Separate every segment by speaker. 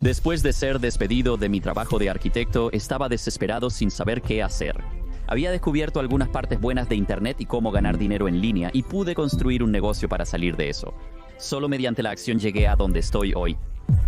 Speaker 1: Después de ser despedido de mi trabajo de arquitecto, estaba desesperado sin saber qué hacer. Había descubierto algunas partes buenas de Internet y cómo ganar dinero en línea y pude construir un negocio para salir de eso. Solo mediante la acción llegué a donde estoy hoy.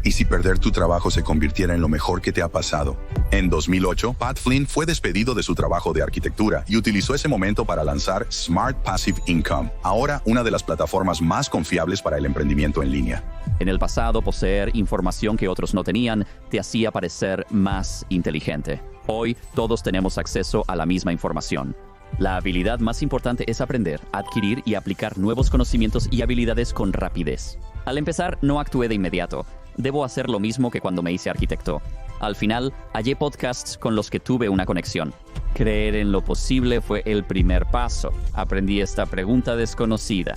Speaker 2: ¿Y si perder tu trabajo se convirtiera en lo mejor que te ha pasado? En 2008, Pat Flynn fue despedido de su trabajo de arquitectura y utilizó ese momento para lanzar Smart Passive Income, ahora una de las plataformas más confiables para el emprendimiento en línea.
Speaker 1: En el pasado, poseer información que otros no tenían te hacía parecer más inteligente. Hoy, todos tenemos acceso a la misma información. La habilidad más importante es aprender, adquirir y aplicar nuevos conocimientos y habilidades con rapidez. Al empezar, no actué de inmediato. Debo hacer lo mismo que cuando me hice arquitecto. Al final, hallé podcasts con los que tuve una conexión. Creer en lo posible fue el primer paso. Aprendí esta pregunta desconocida.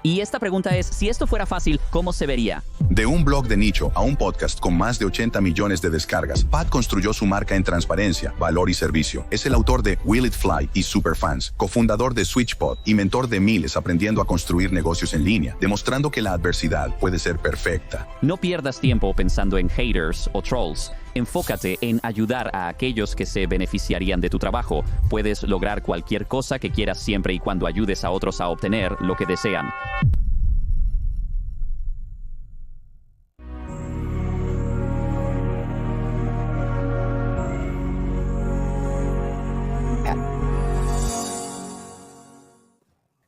Speaker 1: Y esta pregunta es, si esto fuera fácil, ¿cómo se vería?
Speaker 2: De un blog de nicho a un podcast con más de 80 millones de descargas, Pat construyó su marca en transparencia, valor y servicio. Es el autor de Will It Fly y Superfans, cofundador de SwitchPod y mentor de miles aprendiendo a construir negocios en línea, demostrando que la adversidad puede ser perfecta.
Speaker 1: No pierdas tiempo pensando en haters o trolls. Enfócate en ayudar a aquellos que se beneficiarían de tu trabajo. Puedes lograr cualquier cosa que quieras siempre y cuando ayudes a otros a obtener lo que desean.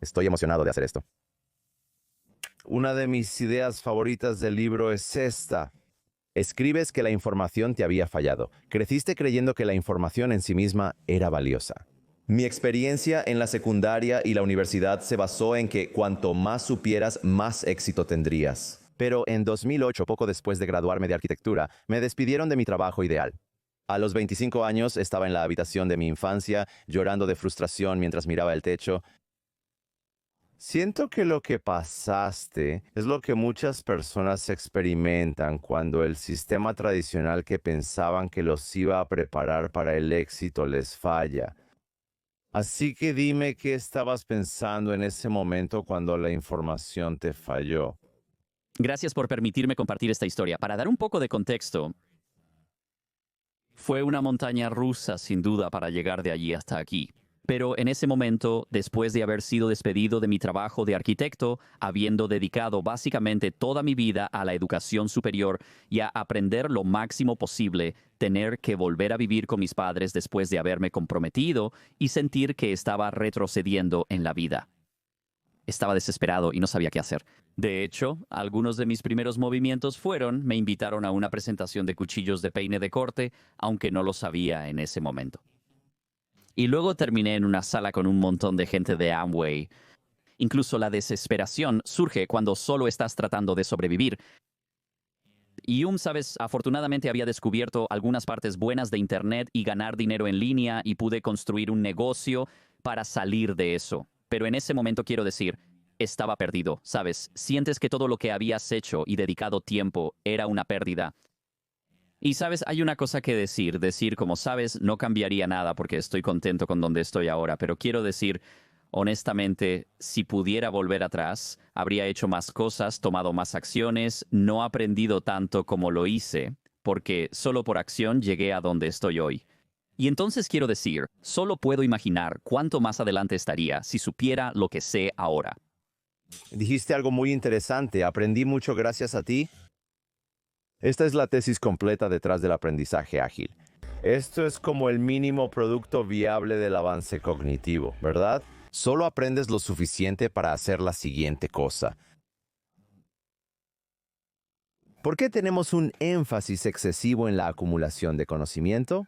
Speaker 3: Estoy emocionado de hacer esto. Una de mis ideas favoritas del libro es esta. Escribes que la información te había fallado. Creciste creyendo que la información en sí misma era valiosa. Mi experiencia en la secundaria y la universidad se basó en que cuanto más supieras, más éxito tendrías. Pero en 2008, poco después de graduarme de arquitectura, me despidieron de mi trabajo ideal. A los 25 años estaba en la habitación de mi infancia, llorando de frustración mientras miraba el techo. Siento que lo que pasaste es lo que muchas personas experimentan cuando el sistema tradicional que pensaban que los iba a preparar para el éxito les falla. Así que dime qué estabas pensando en ese momento cuando la información te falló.
Speaker 1: Gracias por permitirme compartir esta historia. Para dar un poco de contexto, fue una montaña rusa sin duda para llegar de allí hasta aquí. Pero en ese momento, después de haber sido despedido de mi trabajo de arquitecto, habiendo dedicado básicamente toda mi vida a la educación superior y a aprender lo máximo posible, tener que volver a vivir con mis padres después de haberme comprometido y sentir que estaba retrocediendo en la vida. Estaba desesperado y no sabía qué hacer. De hecho, algunos de mis primeros movimientos me invitaron a una presentación de cuchillos de peine de corte, aunque no lo sabía en ese momento. Y luego terminé en una sala con un montón de gente de Amway. Incluso la desesperación surge cuando solo estás tratando de sobrevivir. Y sabes, afortunadamente había descubierto algunas partes buenas de Internet y ganar dinero en línea y pude construir un negocio para salir de eso. Pero en ese momento quiero decir, estaba perdido, ¿sabes? Sientes que todo lo que habías hecho y dedicado tiempo era una pérdida. Y sabes, hay una cosa que decir como sabes, no cambiaría nada porque estoy contento con donde estoy ahora, pero quiero decir, honestamente, si pudiera volver atrás, habría hecho más cosas, tomado más acciones, no aprendido tanto como lo hice, porque solo por acción llegué a donde estoy hoy. Y entonces quiero decir, solo puedo imaginar cuánto más adelante estaría si supiera lo que sé ahora.
Speaker 3: Dijiste algo muy interesante. Aprendí mucho gracias a ti. Esta es la tesis completa detrás del aprendizaje ágil. Esto es como el mínimo producto viable del avance cognitivo, ¿verdad? Solo aprendes lo suficiente para hacer la siguiente cosa. ¿Por qué tenemos un énfasis excesivo en la acumulación de conocimiento?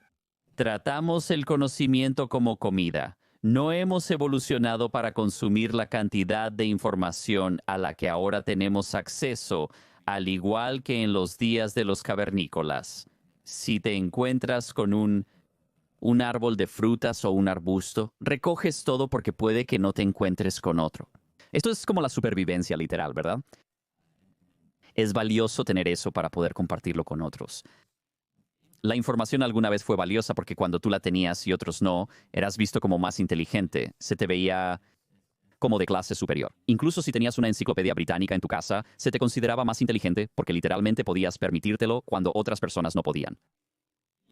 Speaker 1: Tratamos el conocimiento como comida. No hemos evolucionado para consumir la cantidad de información a la que ahora tenemos acceso, al igual que en los días de los cavernícolas. Si te encuentras con un árbol de frutas o un arbusto, recoges todo porque puede que no te encuentres con otro. Esto es como la supervivencia literal, ¿verdad? Es valioso tener eso para poder compartirlo con otros. La información alguna vez fue valiosa porque cuando tú la tenías y otros no, eras visto como más inteligente. Se te veía como de clase superior. Incluso si tenías una enciclopedia británica en tu casa, se te consideraba más inteligente porque literalmente podías permitírtelo cuando otras personas no podían.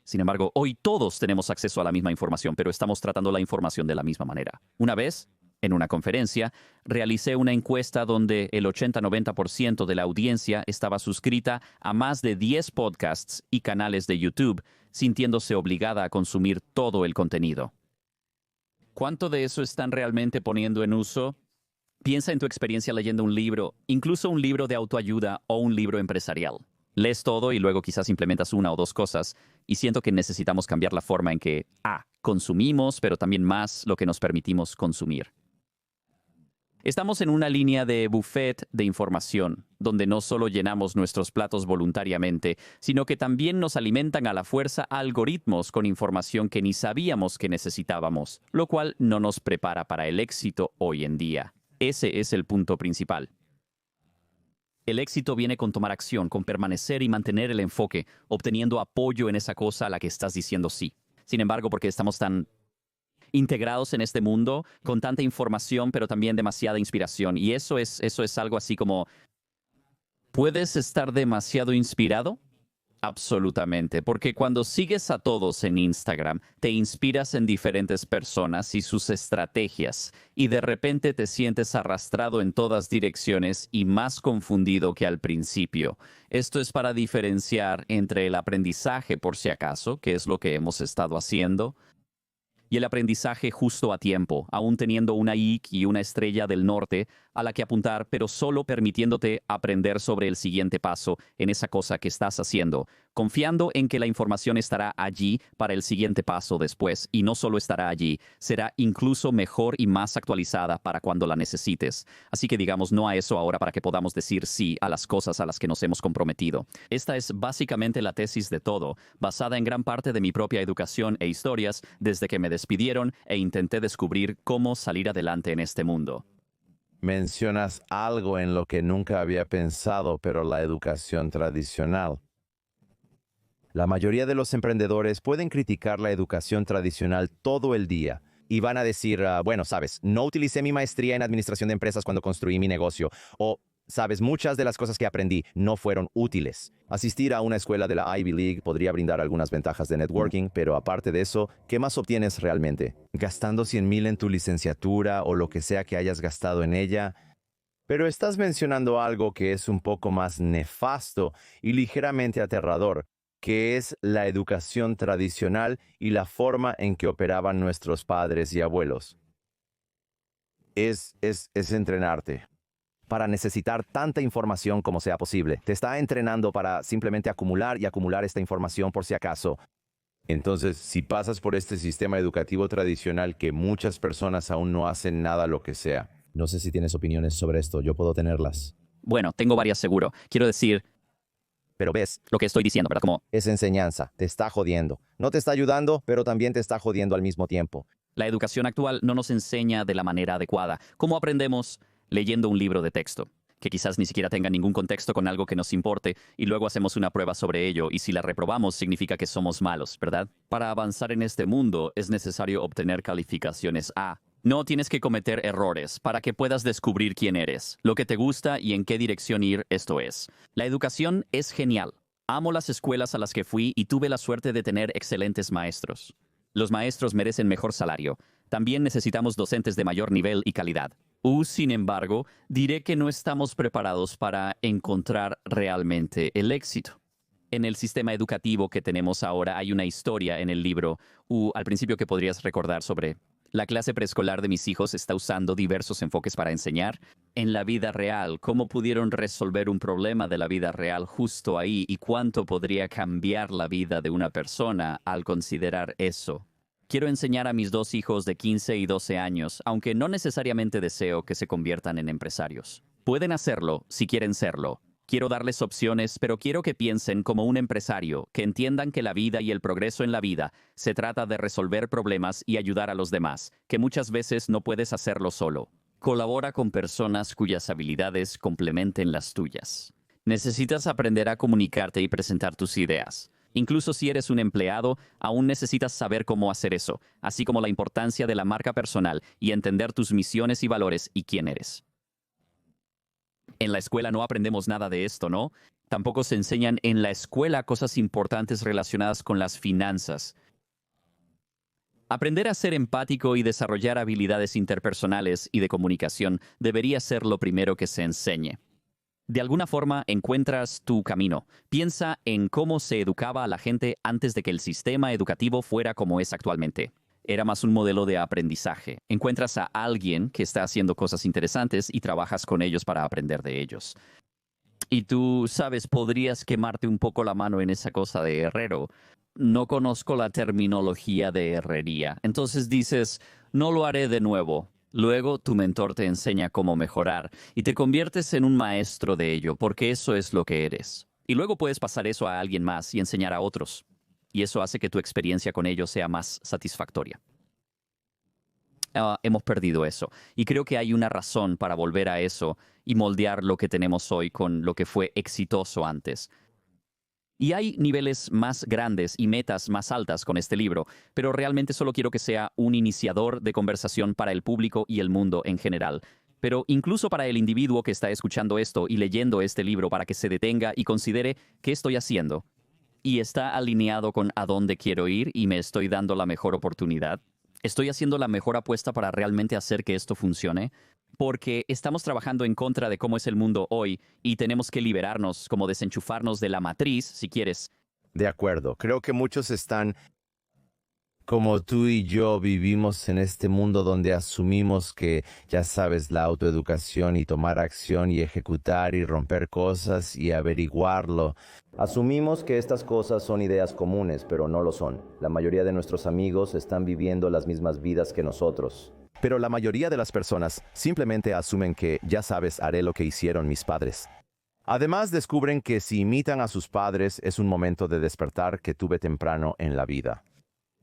Speaker 1: Sin embargo, hoy todos tenemos acceso a la misma información, pero estamos tratando la información de la misma manera. Una vez, en una conferencia, realicé una encuesta donde el 80-90% de la audiencia estaba suscrita a más de 10 podcasts y canales de YouTube, sintiéndose obligada a consumir todo el contenido. ¿Cuánto de eso están realmente poniendo en uso? Piensa en tu experiencia leyendo un libro, incluso un libro de autoayuda o un libro empresarial. Lees todo y luego quizás implementas una o dos cosas, y siento que necesitamos cambiar la forma en que consumimos, pero también más lo que nos permitimos consumir. Estamos en una línea de buffet de información, donde no solo llenamos nuestros platos voluntariamente, sino que también nos alimentan a la fuerza algoritmos con información que ni sabíamos que necesitábamos, lo cual no nos prepara para el éxito hoy en día. Ese es el punto principal. El éxito viene con tomar acción, con permanecer y mantener el enfoque, obteniendo apoyo en esa cosa a la que estás diciendo sí. Sin embargo, porque estamos tan integrados en este mundo, con tanta información, pero también demasiada inspiración. Y eso es algo así como, ¿puedes estar demasiado inspirado? Absolutamente, porque cuando sigues a todos en Instagram, te inspiras en diferentes personas y sus estrategias, y de repente te sientes arrastrado en todas direcciones y más confundido que al principio. Esto es para diferenciar entre el aprendizaje, por si acaso, que es lo que hemos estado haciendo, y el aprendizaje justo a tiempo, aún teniendo una IC y una estrella del norte a la que apuntar, pero solo permitiéndote aprender sobre el siguiente paso en esa cosa que estás haciendo, confiando en que la información estará allí para el siguiente paso después, y no solo estará allí, será incluso mejor y más actualizada para cuando la necesites. Así que digamos no a eso ahora para que podamos decir sí a las cosas a las que nos hemos comprometido. Esta es básicamente la tesis de todo, basada en gran parte de mi propia educación e historias desde que me despidieron e intenté descubrir cómo salir adelante en este mundo.
Speaker 3: Mencionas algo en lo que nunca había pensado, pero la educación tradicional. La mayoría de los emprendedores pueden criticar la educación tradicional todo el día y van a decir, bueno, sabes, no utilicé mi maestría en administración de empresas cuando construí mi negocio, o sabes, muchas de las cosas que aprendí no fueron útiles. Asistir a una escuela de la Ivy League podría brindar algunas ventajas de networking, pero aparte de eso, ¿qué más obtienes realmente? ¿Gastando 100,000 en tu licenciatura o lo que sea que hayas gastado en ella? Pero estás mencionando algo que es un poco más nefasto y ligeramente aterrador, que es la educación tradicional y la forma en que operaban nuestros padres y abuelos. Es entrenarte para necesitar tanta información como sea posible. Te está entrenando para simplemente acumular y acumular esta información por si acaso. Entonces, si pasas por este sistema educativo tradicional que muchas personas aún no hacen nada lo que sea. No sé si tienes opiniones sobre esto, yo puedo tenerlas.
Speaker 1: Bueno, tengo varias seguro. Quiero decir,
Speaker 3: Pero ves,
Speaker 1: lo que estoy diciendo, ¿verdad? Como
Speaker 3: es enseñanza, te está jodiendo. No te está ayudando, pero también te está jodiendo al mismo tiempo.
Speaker 1: la educación actual no nos enseña de la manera adecuada. ¿Cómo aprendemos? Leyendo un libro de texto, que quizás ni siquiera tenga ningún contexto con algo que nos importe, y luego hacemos una prueba sobre ello, y si la reprobamos significa que somos malos, ¿verdad? Para avanzar en este mundo es necesario obtener calificaciones A. No tienes que cometer errores para que puedas descubrir quién eres, lo que te gusta y en qué dirección ir, esto es. La educación es genial. Amo las escuelas a las que fui y tuve la suerte de tener excelentes maestros. Los maestros merecen mejor salario. También necesitamos docentes de mayor nivel y calidad. Sin embargo, diré que no estamos preparados para encontrar realmente el éxito. En el sistema educativo que tenemos ahora hay una historia en el libro, al principio que podrías recordar sobre la clase preescolar de mis hijos está usando diversos enfoques para enseñar. En la vida real, cómo pudieron resolver un problema de la vida real justo ahí y cuánto podría cambiar la vida de una persona al considerar eso. Quiero enseñar a mis dos hijos de 15 y 12 años, aunque no necesariamente deseo que se conviertan en empresarios. Pueden hacerlo si quieren serlo. Quiero darles opciones, pero quiero que piensen como un empresario, que entiendan que la vida y el progreso en la vida se trata de resolver problemas y ayudar a los demás, que muchas veces no puedes hacerlo solo. Colabora con personas cuyas habilidades complementen las tuyas. Necesitas aprender a comunicarte y presentar tus ideas. Incluso si eres un empleado, aún necesitas saber cómo hacer eso, así como la importancia de la marca personal y entender tus misiones y valores y quién eres. En la escuela no aprendemos nada de esto, ¿no? Tampoco se enseñan en la escuela cosas importantes relacionadas con las finanzas. Aprender a ser empático y desarrollar habilidades interpersonales y de comunicación debería ser lo primero que se enseñe. De alguna forma encuentras tu camino. Piensa en cómo se educaba a la gente antes de que el sistema educativo fuera como es actualmente. Era más un modelo de aprendizaje. Encuentras a alguien que está haciendo cosas interesantes y trabajas con ellos para aprender de ellos. Y tú, sabes, podrías quemarte un poco la mano en esa cosa de herrero. No conozco la terminología de herrería. Entonces dices, no lo haré de nuevo. Luego tu mentor te enseña cómo mejorar y te conviertes en un maestro de ello, porque eso es lo que eres. Y luego puedes pasar eso a alguien más y enseñar a otros. Y eso hace que tu experiencia con ellos sea más satisfactoria. Hemos perdido eso. Y creo que hay una razón para volver a eso y moldear lo que tenemos hoy con lo que fue exitoso antes. Y hay niveles más grandes y metas más altas con este libro, pero realmente solo quiero que sea un iniciador de conversación para el público y el mundo en general. Pero incluso para el individuo que está escuchando esto y leyendo este libro para que se detenga y considere qué estoy haciendo. ¿Y está alineado con a dónde quiero ir y me estoy dando la mejor oportunidad? ¿Estoy haciendo la mejor apuesta para realmente hacer que esto funcione? Porque estamos trabajando en contra de cómo es el mundo hoy y tenemos que liberarnos, como desenchufarnos de la matriz, si quieres.
Speaker 3: De acuerdo, creo que muchos están como tú y yo vivimos en este mundo donde asumimos que, ya sabes, la autoeducación y tomar acción y ejecutar y romper cosas y averiguarlo. Asumimos que estas cosas son ideas comunes, pero no lo son. La mayoría de nuestros amigos están viviendo las mismas vidas que nosotros. Pero la mayoría de las personas simplemente asumen que, ya sabes, haré lo que hicieron mis padres. Además, descubren que si imitan a sus padres es un momento de despertar que tuve temprano en la vida.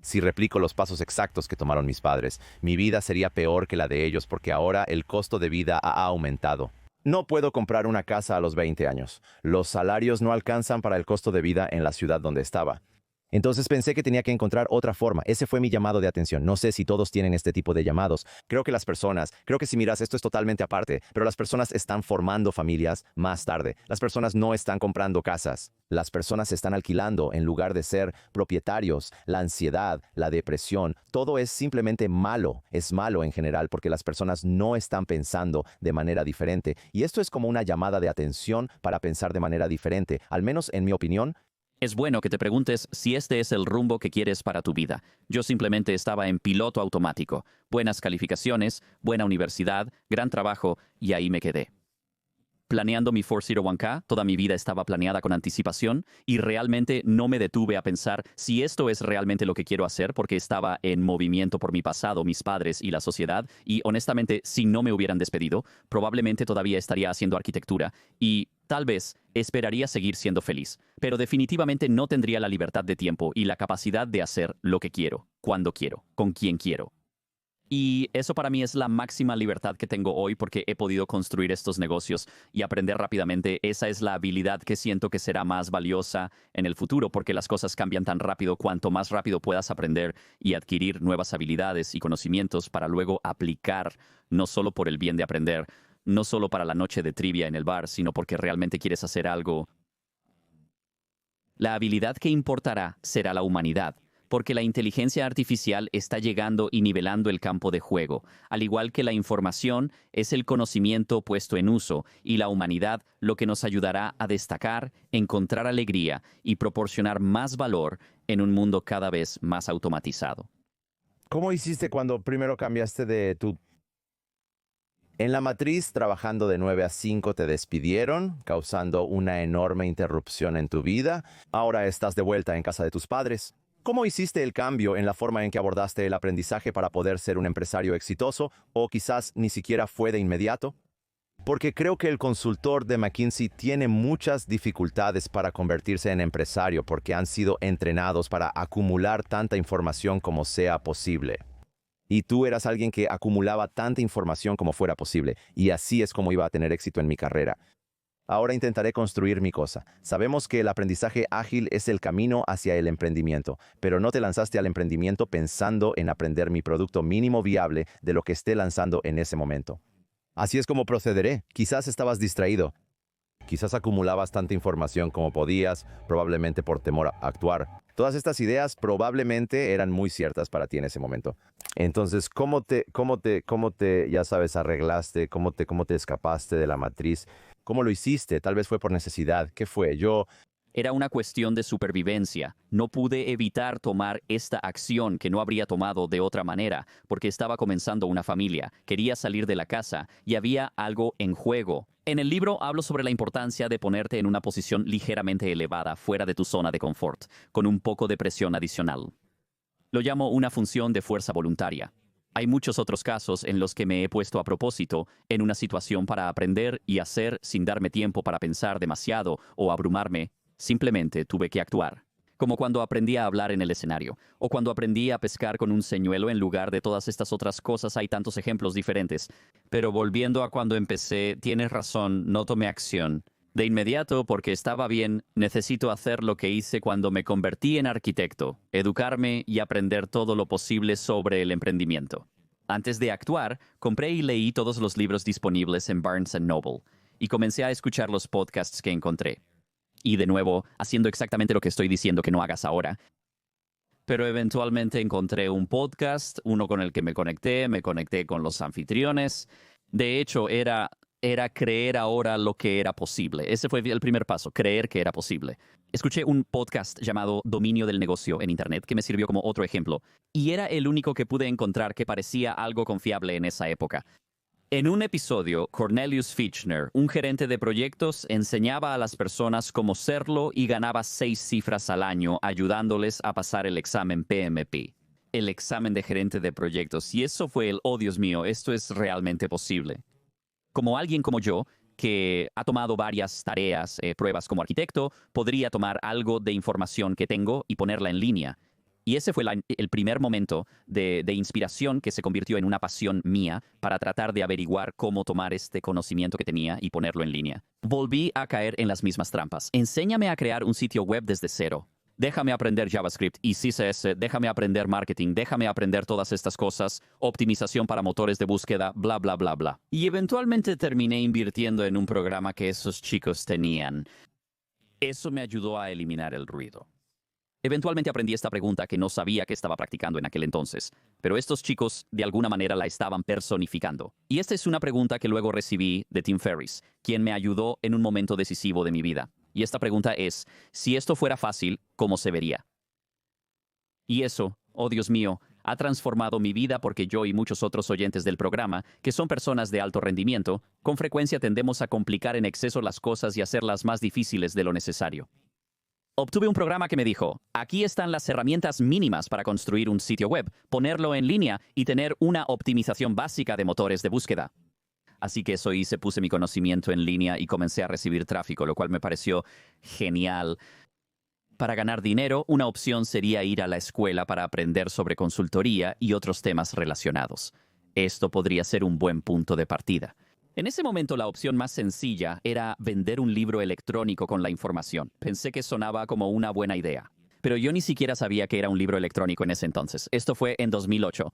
Speaker 3: Si replico los pasos exactos que tomaron mis padres, mi vida sería peor que la de ellos porque ahora el costo de vida ha aumentado. No puedo comprar una casa a los 20 años. Los salarios no alcanzan para el costo de vida en la ciudad donde estaba. Entonces pensé que tenía que encontrar otra forma. Ese fue mi llamado de atención. No sé si todos tienen este tipo de llamados. Creo que si miras, esto es totalmente aparte, pero las personas están formando familias más tarde. Las personas no están comprando casas. Las personas están alquilando en lugar de ser propietarios. La ansiedad, la depresión, todo es simplemente malo. Es malo en general porque las personas no están pensando de manera diferente. Y esto es como una llamada de atención para pensar de manera diferente. Al menos en mi opinión,
Speaker 1: Es bueno que te preguntes si este es el rumbo que quieres para tu vida. Yo simplemente estaba en piloto automático. Buenas calificaciones, buena universidad, gran trabajo, y ahí me quedé. Planeando mi 401k, toda mi vida estaba planeada con anticipación y realmente no me detuve a pensar si esto es realmente lo que quiero hacer porque estaba en movimiento por mi pasado, mis padres y la sociedad y honestamente si no me hubieran despedido, probablemente todavía estaría haciendo arquitectura y tal vez esperaría seguir siendo feliz, pero definitivamente no tendría la libertad de tiempo y la capacidad de hacer lo que quiero, cuando quiero, con quien quiero. Y eso para mí es la máxima libertad que tengo hoy porque he podido construir estos negocios y aprender rápidamente. Esa es la habilidad que siento que será más valiosa en el futuro porque las cosas cambian tan rápido. Cuanto más rápido puedas aprender y adquirir nuevas habilidades y conocimientos para luego aplicar, no solo por el bien de aprender, no solo para la noche de trivia en el bar, sino porque realmente quieres hacer algo. La habilidad que importará será la humanidad. Porque la inteligencia artificial está llegando y nivelando el campo de juego. Al igual que la información, es el conocimiento puesto en uso y la humanidad lo que nos ayudará a destacar, encontrar alegría y proporcionar más valor en un mundo cada vez más automatizado.
Speaker 3: ¿cómo hiciste cuando primero cambiaste de tu... En la matriz, trabajando de 9 a 5, te despidieron, causando una enorme interrupción en tu vida. Ahora estás de vuelta en casa de tus padres. ¿Cómo hiciste el cambio en la forma en que abordaste el aprendizaje para poder ser un empresario exitoso? ¿O quizás ni siquiera fue de inmediato? Porque creo que el consultor de McKinsey tiene muchas dificultades para convertirse en empresario porque han sido entrenados para acumular tanta información como sea posible. Y tú eras alguien que acumulaba tanta información como fuera posible, y así es como iba a tener éxito en mi carrera. Ahora intentaré construir mi cosa. Sabemos que el aprendizaje ágil es el camino hacia el emprendimiento, pero no te lanzaste al emprendimiento pensando en aprender mi producto mínimo viable de lo que esté lanzando en ese momento. Así es como procederé. Quizás estabas distraído. Quizás acumulabas tanta información como podías, probablemente por temor a actuar. Todas estas ideas probablemente eran muy ciertas para ti en ese momento. Entonces, ya sabes, arreglaste? ¿Cómo te escapaste de la matriz? ¿Cómo lo hiciste? Tal vez fue por necesidad. ¿Qué fue?
Speaker 1: Era una cuestión de supervivencia. No pude evitar tomar esta acción que no habría tomado de otra manera, porque estaba comenzando una familia, quería salir de la casa y había algo en juego. En el libro hablo sobre la importancia de ponerte en una posición ligeramente elevada, fuera de tu zona de confort, con un poco de presión adicional. Lo llamo una función de fuerza voluntaria. Hay muchos otros casos en los que me he puesto a propósito en una situación para aprender y hacer sin darme tiempo para pensar demasiado o abrumarme. Simplemente tuve que actuar. Como cuando aprendí a hablar en el escenario, o cuando aprendí a pescar con un señuelo en lugar de todas estas otras cosas. Hay tantos ejemplos diferentes. Pero volviendo a cuando empecé, tienes razón, no tomé acción. De inmediato, porque estaba bien, necesito hacer lo que hice cuando me convertí en arquitecto, educarme y aprender todo lo posible sobre el emprendimiento. Antes de actuar, compré y leí todos los libros disponibles en Barnes & Noble, y comencé a escuchar los podcasts que encontré. Y de nuevo, haciendo exactamente lo que estoy diciendo que no hagas ahora. Pero eventualmente encontré un podcast, uno con el que me conecté con los anfitriones. De hecho, era creer ahora lo que era posible. Ese fue el primer paso, creer que era posible. Escuché un podcast llamado Dominio del Negocio en Internet que me sirvió como otro ejemplo. Y era el único que pude encontrar que parecía algo confiable en esa época. En un episodio, Cornelius Fichtner, un gerente de proyectos, enseñaba a las personas cómo serlo y ganaba 6 cifras al año ayudándoles a pasar el examen PMP, el examen de gerente de proyectos. Y eso fue oh Dios mío, esto es realmente posible. Como alguien como yo, que ha tomado varias tareas, pruebas como arquitecto, podría tomar algo de información que tengo y ponerla en línea. Y ese fue el primer momento de inspiración que se convirtió en una pasión mía para tratar de averiguar cómo tomar este conocimiento que tenía y ponerlo en línea. Volví a caer en las mismas trampas. Enséñame a crear un sitio web desde cero. Déjame aprender JavaScript y CSS, déjame aprender marketing, déjame aprender todas estas cosas, optimización para motores de búsqueda, bla, bla, bla, bla. Y eventualmente terminé invirtiendo en un programa que esos chicos tenían. Eso me ayudó a eliminar el ruido. Eventualmente aprendí esta pregunta que no sabía que estaba practicando en aquel entonces, pero estos chicos de alguna manera la estaban personificando. Y esta es una pregunta que luego recibí de Tim Ferriss, quien me ayudó en un momento decisivo de mi vida. Y esta pregunta es, si esto fuera fácil, ¿cómo se vería? Y eso, oh Dios mío, ha transformado mi vida porque yo y muchos otros oyentes del programa, que son personas de alto rendimiento, con frecuencia tendemos a complicar en exceso las cosas y hacerlas más difíciles de lo necesario. Obtuve un programa que me dijo, aquí están las herramientas mínimas para construir un sitio web, ponerlo en línea y tener una optimización básica de motores de búsqueda. Así que eso hice, puse mi conocimiento en línea y comencé a recibir tráfico, lo cual me pareció genial. Para ganar dinero, una opción sería ir a la escuela para aprender sobre consultoría y otros temas relacionados. Esto podría ser un buen punto de partida. En ese momento la opción más sencilla era vender un libro electrónico con la información. Pensé que sonaba como una buena idea. Pero yo ni siquiera sabía que era un libro electrónico en ese entonces. Esto fue en 2008.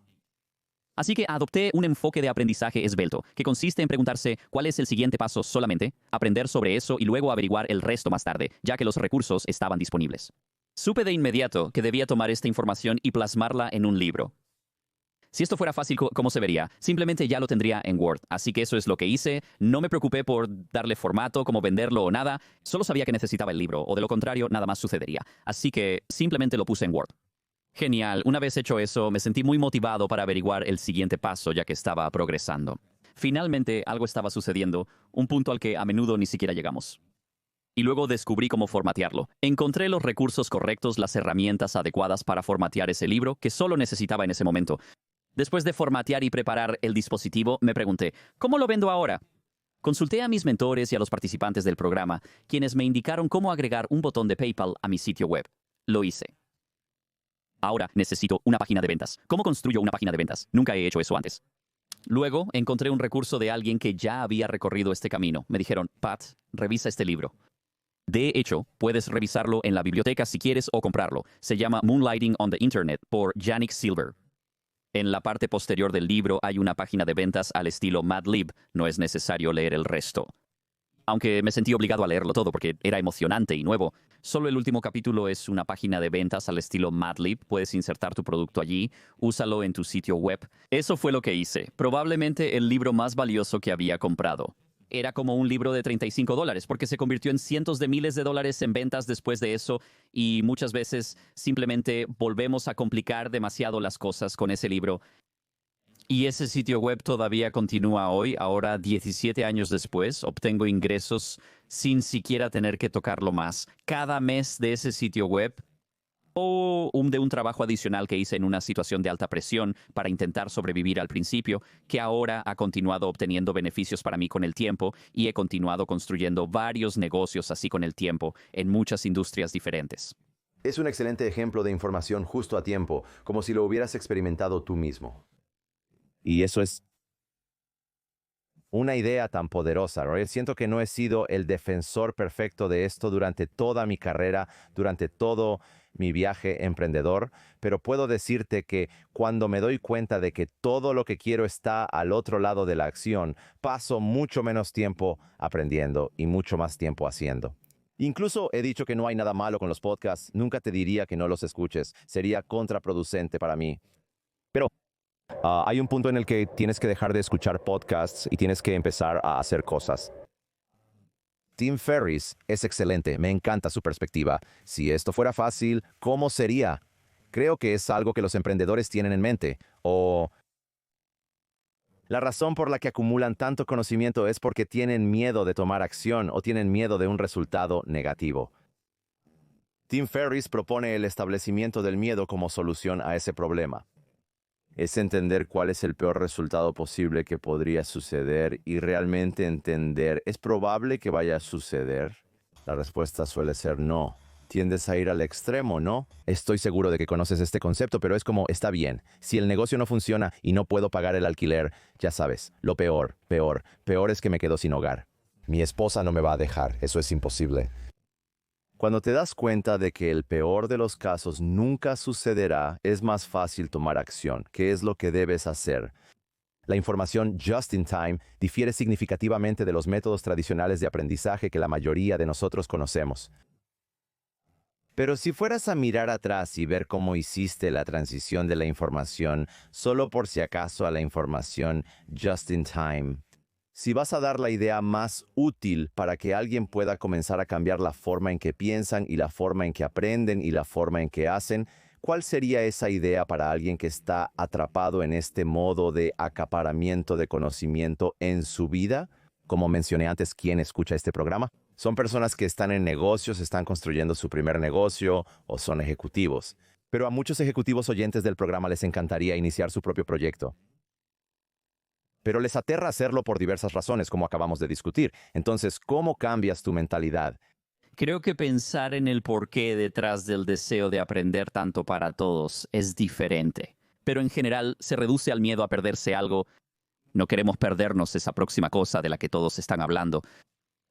Speaker 1: Así que adopté un enfoque de aprendizaje esbelto, que consiste en preguntarse cuál es el siguiente paso solamente, aprender sobre eso y luego averiguar el resto más tarde, ya que los recursos estaban disponibles. Supe de inmediato que debía tomar esta información y plasmarla en un libro. Si esto fuera fácil, ¿cómo se vería? Simplemente ya lo tendría en Word. Así que eso es lo que hice. No me preocupé por darle formato, cómo venderlo o nada. Solo sabía que necesitaba el libro, o de lo contrario, nada más sucedería. Así que simplemente lo puse en Word. Genial. Una vez hecho eso, me sentí muy motivado para averiguar el siguiente paso, ya que estaba progresando. Finalmente, algo estaba sucediendo, un punto al que a menudo ni siquiera llegamos. Y luego descubrí cómo formatearlo. Encontré los recursos correctos, las herramientas adecuadas para formatear ese libro que solo necesitaba en ese momento. Después de formatear y preparar el dispositivo, me pregunté, ¿cómo lo vendo ahora? Consulté a mis mentores y a los participantes del programa, quienes me indicaron cómo agregar un botón de PayPal a mi sitio web. Lo hice. Ahora necesito una página de ventas. ¿Cómo construyo una página de ventas? Nunca he hecho eso antes. Luego encontré un recurso de alguien que ya había recorrido este camino. Me dijeron, Pat, revisa este libro. De hecho, puedes revisarlo en la biblioteca si quieres o comprarlo. Se llama Moonlighting on the Internet por Yannick Silver. En la parte posterior del libro hay una página de ventas al estilo Madlib. No es necesario leer el resto. Aunque me sentí obligado a leerlo todo porque era emocionante y nuevo. Solo el último capítulo es una página de ventas al estilo Madlib. Puedes insertar tu producto allí, úsalo en tu sitio web. Eso fue lo que hice. Probablemente el libro más valioso que había comprado. Era como un libro de $35 porque se convirtió en cientos de miles de dólares en ventas después de eso y muchas veces simplemente volvemos a complicar demasiado las cosas con ese libro. Y ese sitio web todavía continúa hoy. Ahora, 17 años después, obtengo ingresos sin siquiera tener que tocarlo más. Cada mes de ese sitio web o de un trabajo adicional que hice en una situación de alta presión para intentar sobrevivir al principio, que ahora ha continuado obteniendo beneficios para mí con el tiempo y he continuado construyendo varios negocios así con el tiempo en muchas industrias diferentes.
Speaker 3: Es un excelente ejemplo de información justo a tiempo, como si lo hubieras experimentado tú mismo. Y eso es una idea tan poderosa, ¿no? Siento que no he sido el defensor perfecto de esto durante toda mi carrera, durante todo mi viaje emprendedor, pero puedo decirte que cuando me doy cuenta de que todo lo que quiero está al otro lado de la acción, paso mucho menos tiempo aprendiendo y mucho más tiempo haciendo. Incluso he dicho que no hay nada malo con los podcasts, nunca te diría que no los escuches, sería contraproducente para mí. Pero hay un punto en el que tienes que dejar de escuchar podcasts y tienes que empezar a hacer cosas. Tim Ferriss es excelente, me encanta su perspectiva. Si esto fuera fácil, ¿cómo sería? Creo que es algo que los emprendedores tienen en mente. O la razón por la que acumulan tanto conocimiento es porque tienen miedo de tomar acción o tienen miedo de un resultado negativo. Tim Ferriss propone el establecimiento del miedo como solución a ese problema. Es entender cuál es el peor resultado posible que podría suceder y realmente entender, ¿es probable que vaya a suceder? La respuesta suele ser no. Tiendes a ir al extremo, ¿no? Estoy seguro de que conoces este concepto, pero es como, está bien. Si el negocio no funciona y no puedo pagar el alquiler, ya sabes, lo peor es que me quedo sin hogar. Mi esposa no me va a dejar, eso es imposible. Cuando te das cuenta de que el peor de los casos nunca sucederá, es más fácil tomar acción. ¿Qué es lo que debes hacer? La información just in time difiere significativamente de los métodos tradicionales de aprendizaje que la mayoría de nosotros conocemos. Pero si fueras a mirar atrás y ver cómo hiciste la transición de la información, solo por si acaso a la información just in time, si vas a dar la idea más útil para que alguien pueda comenzar a cambiar la forma en que piensan y la forma en que aprenden y la forma en que hacen, ¿cuál sería esa idea para alguien que está atrapado en este modo de acaparamiento de conocimiento en su vida? Como mencioné antes, ¿quién escucha este programa? Son personas que están en negocios, están construyendo su primer negocio o son ejecutivos. Pero a muchos ejecutivos oyentes del programa les encantaría iniciar su propio proyecto. Pero les aterra hacerlo por diversas razones, como acabamos de discutir. Entonces, ¿cómo cambias tu mentalidad?
Speaker 1: Creo que pensar en el porqué detrás del deseo de aprender tanto para todos es diferente. Pero en general se reduce al miedo a perderse algo. No queremos perdernos esa próxima cosa de la que todos están hablando.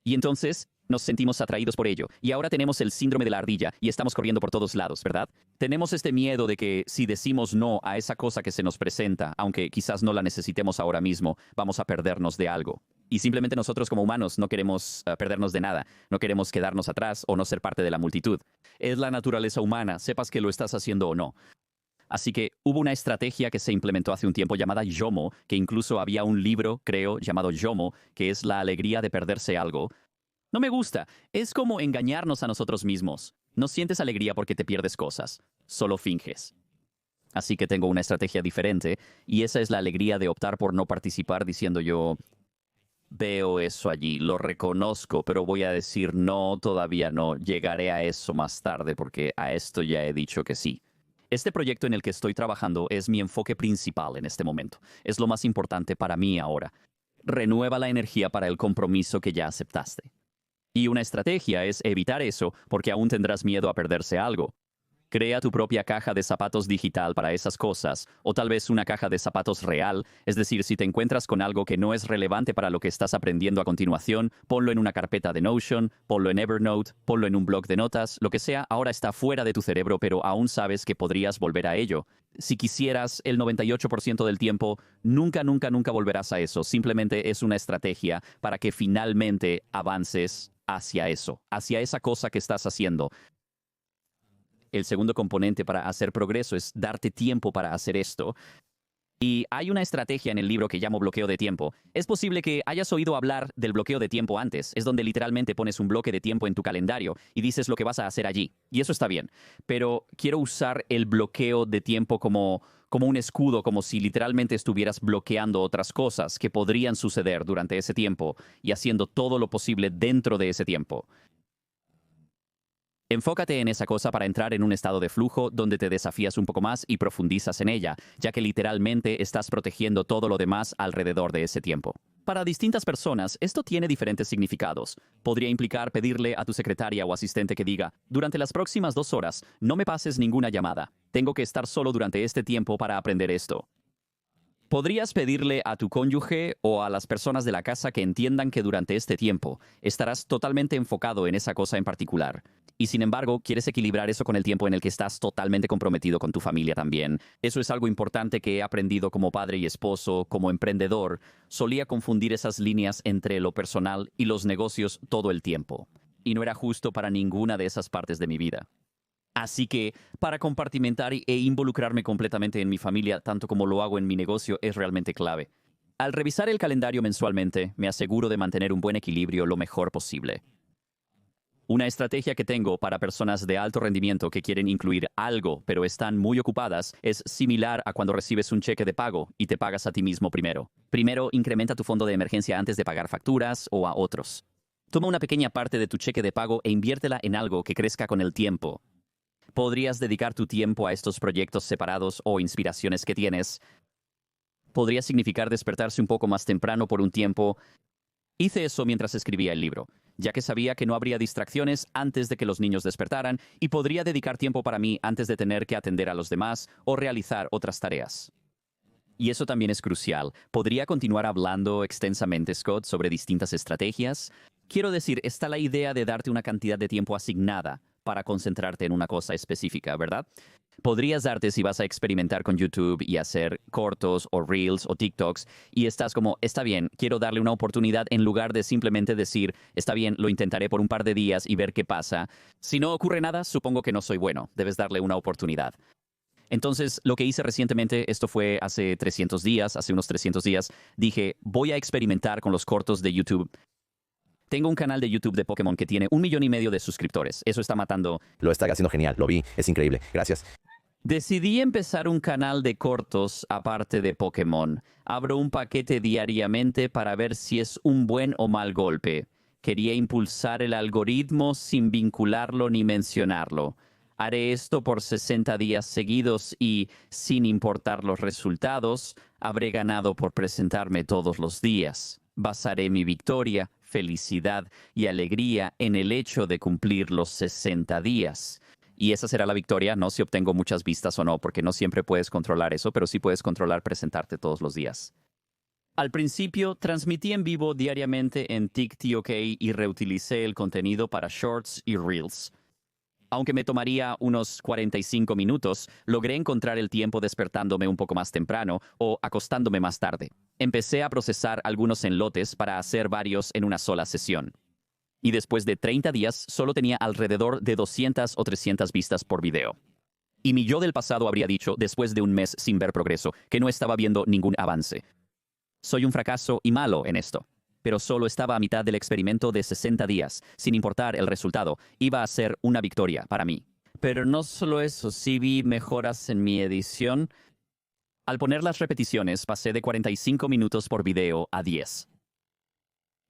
Speaker 1: Y entonces nos sentimos atraídos por ello. Y ahora tenemos el síndrome de la ardilla y estamos corriendo por todos lados, ¿verdad? Tenemos este miedo de que si decimos no a esa cosa que se nos presenta, aunque quizás no la necesitemos ahora mismo, vamos a perdernos de algo. Y simplemente nosotros como humanos no queremos perdernos de nada. No queremos quedarnos atrás o no ser parte de la multitud. Es la naturaleza humana, sepas que lo estás haciendo o no. Así que hubo una estrategia que se implementó hace un tiempo llamada YOMO, que incluso había un libro, creo, llamado YOMO, que es la alegría de perderse algo. No me gusta. Es como engañarnos a nosotros mismos. No sientes alegría porque te pierdes cosas. Solo finges. Así que tengo una estrategia diferente, y esa es la alegría de optar por no participar diciendo yo, veo eso allí, lo reconozco, pero voy a decir no, todavía no, llegaré a eso más tarde porque a esto ya he dicho que sí. Este proyecto en el que estoy trabajando es mi enfoque principal en este momento. Es lo más importante para mí ahora. Renueva la energía para el compromiso que ya aceptaste. Y una estrategia es evitar eso porque aún tendrás miedo a perderse algo. Crea tu propia caja de zapatos digital para esas cosas, o tal vez una caja de zapatos real, es decir, si te encuentras con algo que no es relevante para lo que estás aprendiendo a continuación, ponlo en una carpeta de Notion, ponlo en Evernote, ponlo en un blog de notas, lo que sea, ahora está fuera de tu cerebro, pero aún sabes que podrías volver a ello. Si quisieras, el 98% del tiempo, nunca volverás a eso. Simplemente es una estrategia para que finalmente avances hacia eso, hacia esa cosa que estás haciendo. El segundo componente para hacer progreso es darte tiempo para hacer esto. Y hay una estrategia en el libro que llamo bloqueo de tiempo. Es posible que hayas oído hablar del bloqueo de tiempo antes. Es donde literalmente pones un bloque de tiempo en tu calendario y dices lo que vas a hacer allí. Y eso está bien. Pero quiero usar el bloqueo de tiempo como un escudo, como si literalmente estuvieras bloqueando otras cosas que podrían suceder durante ese tiempo y haciendo todo lo posible dentro de ese tiempo. Enfócate en esa cosa para entrar en un estado de flujo donde te desafías un poco más y profundizas en ella, ya que literalmente estás protegiendo todo lo demás alrededor de ese tiempo. Para distintas personas, esto tiene diferentes significados. Podría implicar pedirle a tu secretaria o asistente que diga, durante las próximas 2 horas, no me pases ninguna llamada. Tengo que estar solo durante este tiempo para aprender esto. Podrías pedirle a tu cónyuge o a las personas de la casa que entiendan que durante este tiempo estarás totalmente enfocado en esa cosa en particular. Y sin embargo, quieres equilibrar eso con el tiempo en el que estás totalmente comprometido con tu familia también. Eso es algo importante que he aprendido como padre y esposo, como emprendedor. Solía confundir esas líneas entre lo personal y los negocios todo el tiempo. Y no era justo para ninguna de esas partes de mi vida. Así que, para compartimentar e involucrarme completamente en mi familia, tanto como lo hago en mi negocio, es realmente clave. Al revisar el calendario mensualmente, me aseguro de mantener un buen equilibrio lo mejor posible. Una estrategia que tengo para personas de alto rendimiento que quieren incluir algo, pero están muy ocupadas, es similar a cuando recibes un cheque de pago y te pagas a ti mismo primero. Primero, incrementa tu fondo de emergencia antes de pagar facturas o a otros. Toma una pequeña parte de tu cheque de pago e inviértela en algo que crezca con el tiempo. Podrías dedicar tu tiempo a estos proyectos separados o inspiraciones que tienes. Podría significar despertarse un poco más temprano por un tiempo. Hice eso mientras escribía el libro, ya que sabía que no habría distracciones antes de que los niños despertaran y podría dedicar tiempo para mí antes de tener que atender a los demás o realizar otras tareas. Y eso también es crucial. ¿Podría continuar hablando extensamente, Scott, sobre distintas estrategias? Quiero decir, está la idea de darte una cantidad de tiempo asignada para concentrarte en una cosa específica, ¿verdad? Podrías darte si vas a experimentar con YouTube y hacer cortos o Reels o TikToks y estás como, está bien, quiero darle una oportunidad en lugar de simplemente decir, está bien, lo intentaré por un par de días y ver qué pasa. Si no ocurre nada, supongo que no soy bueno. Debes darle una oportunidad. Entonces, lo que hice recientemente, esto fue hace unos 300 días, dije, voy a experimentar con los cortos de YouTube. Tengo un canal de YouTube de Pokémon que tiene 1,5 millones de suscriptores. Eso está matando.
Speaker 3: Lo está haciendo genial, lo vi, es increíble. Gracias.
Speaker 1: Decidí empezar un canal de cortos aparte de Pokémon. Abro un paquete diariamente para ver si es un buen o mal golpe. Quería impulsar el algoritmo sin vincularlo ni mencionarlo. Haré esto por 60 días seguidos y, sin importar los resultados, habré ganado por presentarme todos los días. Basaré mi victoria, felicidad y alegría en el hecho de cumplir los 60 días. Y esa será la victoria, no si obtengo muchas vistas o no, porque no siempre puedes controlar eso, pero sí puedes controlar presentarte todos los días. Al principio, transmití en vivo diariamente en TikTok y reutilicé el contenido para Shorts y Reels. Aunque me tomaría unos 45 minutos, logré encontrar el tiempo despertándome un poco más temprano o acostándome más tarde. Empecé a procesar algunos en lotes para hacer varios en una sola sesión. Y después de 30 días, solo tenía alrededor de 200 o 300 vistas por video. Y mi yo del pasado habría dicho, después de un mes sin ver progreso, que no estaba viendo ningún avance. Soy un fracaso y malo en esto. Pero solo estaba a mitad del experimento de 60 días. Sin importar el resultado, iba a ser una victoria para mí. Pero no solo eso, sí vi mejoras en mi edición. Al poner las repeticiones, pasé de 45 minutos por video a 10.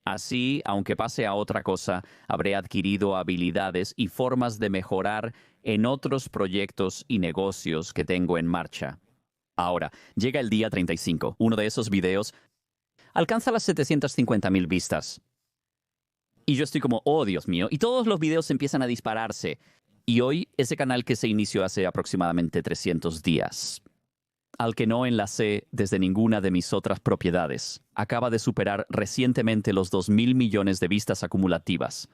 Speaker 1: Así, aunque pase a otra cosa, habré adquirido habilidades y formas de mejorar en otros proyectos y negocios que tengo en marcha. Ahora, llega el día 35. Uno de esos videos alcanza las 750,000 vistas. Y yo estoy como, oh Dios mío, y todos los videos empiezan a dispararse. Y hoy, ese canal que se inició hace aproximadamente 300 días, al que no enlacé desde ninguna de mis otras propiedades, acaba de superar recientemente los 2.000 millones de vistas acumulativas.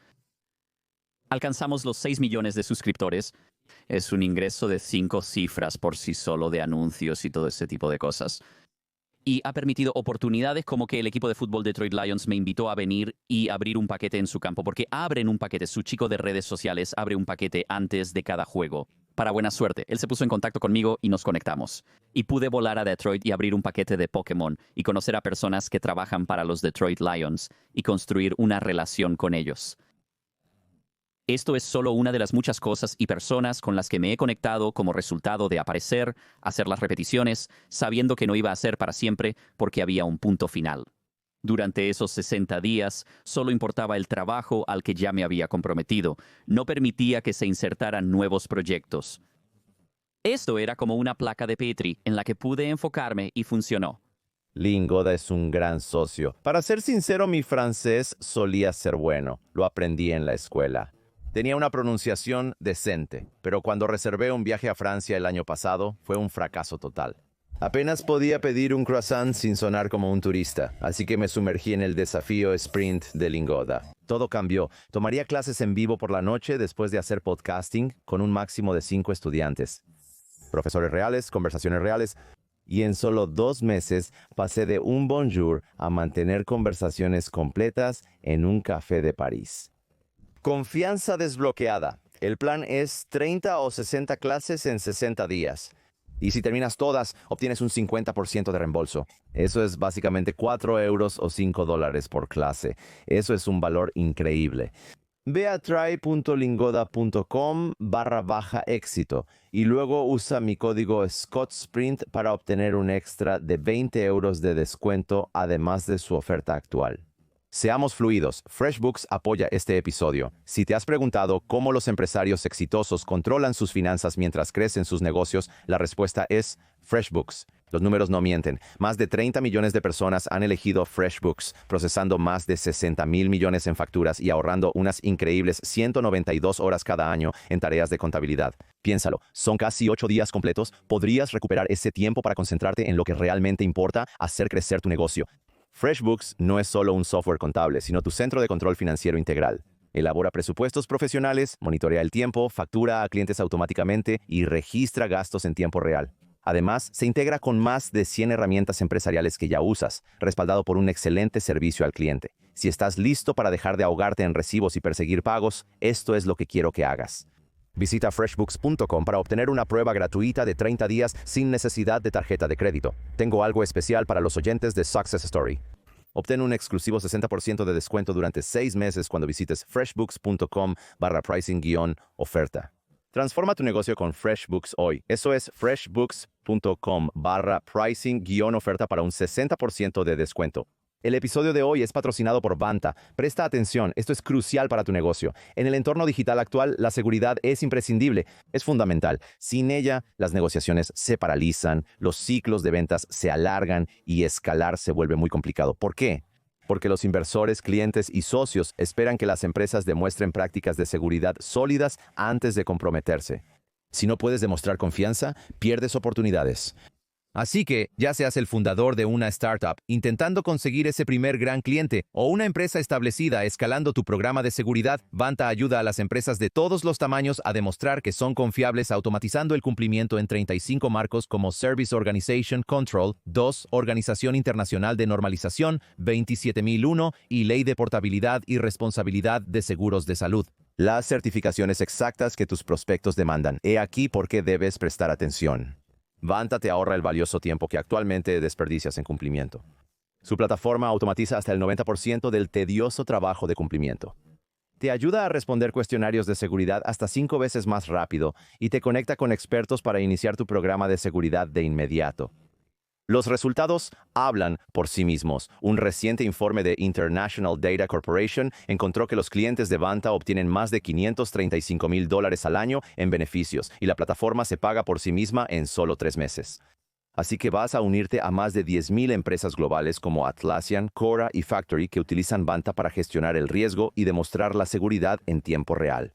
Speaker 1: Alcanzamos los 6 millones de suscriptores. Es un ingreso de 5 cifras por sí solo de anuncios y todo ese tipo de cosas. Y ha permitido oportunidades como que el equipo de fútbol Detroit Lions me invitó a venir y abrir un paquete en su campo, porque abren un paquete, su chico de redes sociales abre un paquete antes de cada juego. Para buena suerte, él se puso en contacto conmigo y nos conectamos. Y pude volar a Detroit y abrir un paquete de Pokémon y conocer a personas que trabajan para los Detroit Lions y construir una relación con ellos. Esto es solo una de las muchas cosas y personas con las que me he conectado como resultado de aparecer, hacer las repeticiones, sabiendo que no iba a ser para siempre porque había un punto final. Durante esos 60 días, solo importaba el trabajo al que ya me había comprometido. No permitía que se insertaran nuevos proyectos. Esto era como una placa de Petri en la que pude enfocarme y funcionó.
Speaker 3: Lingoda es un gran socio. Para ser sincero, mi francés solía ser bueno. Lo aprendí en la escuela. Tenía una pronunciación decente, pero cuando reservé un viaje a Francia el año pasado, fue un fracaso total. Apenas podía pedir un croissant sin sonar como un turista, así que me sumergí en el desafío sprint de Lingoda. Todo cambió. Tomaría clases en vivo por la noche después de hacer podcasting con un máximo de 5 estudiantes. Profesores reales, conversaciones reales. Y en solo 2 meses pasé de un bonjour a mantener conversaciones completas en un café de París. Confianza desbloqueada. El plan es 30 o 60 clases en 60 días. Y si terminas todas, obtienes un 50% de reembolso. Eso es básicamente 4 euros o $5 por clase. Eso es un valor increíble. Ve a try.lingoda.com/éxito y luego usa mi código ScottSprint para obtener un extra de 20 euros de descuento además de su oferta actual. Seamos fluidos. FreshBooks apoya este episodio. Si te has preguntado cómo los empresarios exitosos controlan sus finanzas mientras crecen sus negocios, la respuesta es FreshBooks. Los números no mienten. Más de 30 millones de personas han elegido FreshBooks, procesando más de 60,000 millones en facturas y ahorrando unas increíbles 192 horas cada año en tareas de contabilidad. Piénsalo, son casi 8 días completos. Podrías recuperar ese tiempo para concentrarte en lo que realmente importa, hacer crecer tu negocio. FreshBooks no es solo un software contable, sino tu centro de control financiero integral. Elabora presupuestos profesionales, monitorea el tiempo, factura a clientes automáticamente y registra gastos en tiempo real. Además, se integra con más de 100 herramientas empresariales que ya usas, respaldado por un excelente servicio al cliente. Si estás listo para dejar de ahogarte en recibos y perseguir pagos, esto es lo que quiero que hagas. Visita freshbooks.com para obtener una prueba gratuita de 30 días sin necesidad de tarjeta de crédito. Tengo algo especial para los oyentes de Success Story. Obtén un exclusivo 60% de descuento durante 6 meses cuando visites freshbooks.com/pricing-oferta. Transforma tu negocio con FreshBooks hoy. Eso es freshbooks.com/pricing-oferta para un 60% de descuento. El episodio de hoy es patrocinado por Vanta. Presta atención, esto es crucial para tu negocio. En el entorno digital actual, la seguridad es imprescindible, es fundamental. Sin ella, las negociaciones se paralizan, los ciclos de ventas se alargan y escalar se vuelve muy complicado. ¿Por qué? Porque los inversores, clientes y socios esperan que las empresas demuestren prácticas de seguridad sólidas antes de comprometerse. Si no puedes demostrar confianza, pierdes oportunidades. Así que, ya seas el fundador de una startup intentando conseguir ese primer gran cliente o una empresa establecida escalando tu programa de seguridad, Vanta ayuda a las empresas de todos los tamaños a demostrar que son confiables automatizando el cumplimiento en 35 marcos como Service Organization Control 2, Organización Internacional de Normalización 27001 y Ley de Portabilidad y Responsabilidad de Seguros de Salud. Las certificaciones exactas que tus prospectos demandan. He aquí por qué debes prestar atención. Vanta te ahorra el valioso tiempo que actualmente desperdicias en cumplimiento. Su plataforma automatiza hasta el 90% del tedioso trabajo de cumplimiento. Te ayuda a responder cuestionarios de seguridad hasta 5 veces más rápido y te conecta con expertos para iniciar tu programa de seguridad de inmediato. Los resultados hablan por sí mismos. Un reciente informe de International Data Corporation encontró que los clientes de Vanta obtienen más de $535,000 al año en beneficios y la plataforma se paga por sí misma en solo 3 meses. Así que vas a unirte a más de 10,000 empresas globales como Atlassian, Quora y Factory que utilizan Vanta para gestionar el riesgo y demostrar la seguridad en tiempo real.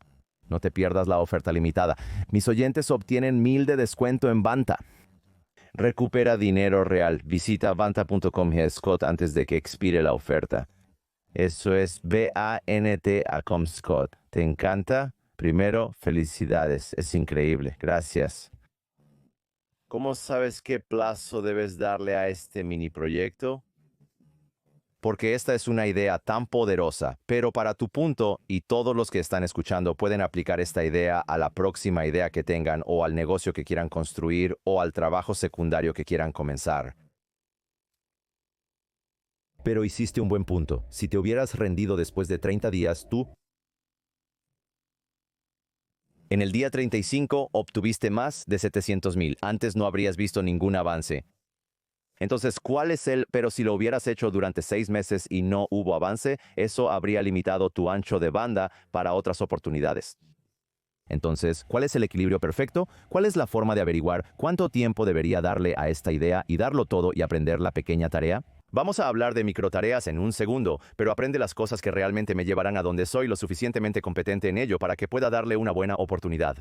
Speaker 3: No te pierdas la oferta limitada. Mis oyentes obtienen 1000 de descuento en Vanta. Recupera dinero real. Visita vanta.com Scott antes de que expire la oferta. Eso es VANTA.com Scott. ¿Te encanta? Primero, felicidades. Es increíble. Gracias. ¿Cómo sabes qué plazo debes darle a este mini proyecto? Porque esta es una idea tan poderosa, pero para tu punto, y todos los que están escuchando pueden aplicar esta idea a la próxima idea que tengan o al negocio que quieran construir o al trabajo secundario que quieran comenzar. Pero hiciste un buen punto. Si te hubieras rendido después de 30 días, en el día 35 obtuviste más de 700,000. Antes no habrías visto ningún avance. Entonces, ¿cuál es pero si lo hubieras hecho durante 6 meses y no hubo avance, eso habría limitado tu ancho de banda para otras oportunidades. Entonces, ¿cuál es el equilibrio perfecto? ¿Cuál es la forma de averiguar cuánto tiempo debería darle a esta idea y darlo todo y aprender la pequeña tarea? Vamos a hablar de microtareas en un segundo, pero aprende las cosas que realmente me llevarán a donde soy lo suficientemente competente en ello para que pueda darle una buena oportunidad.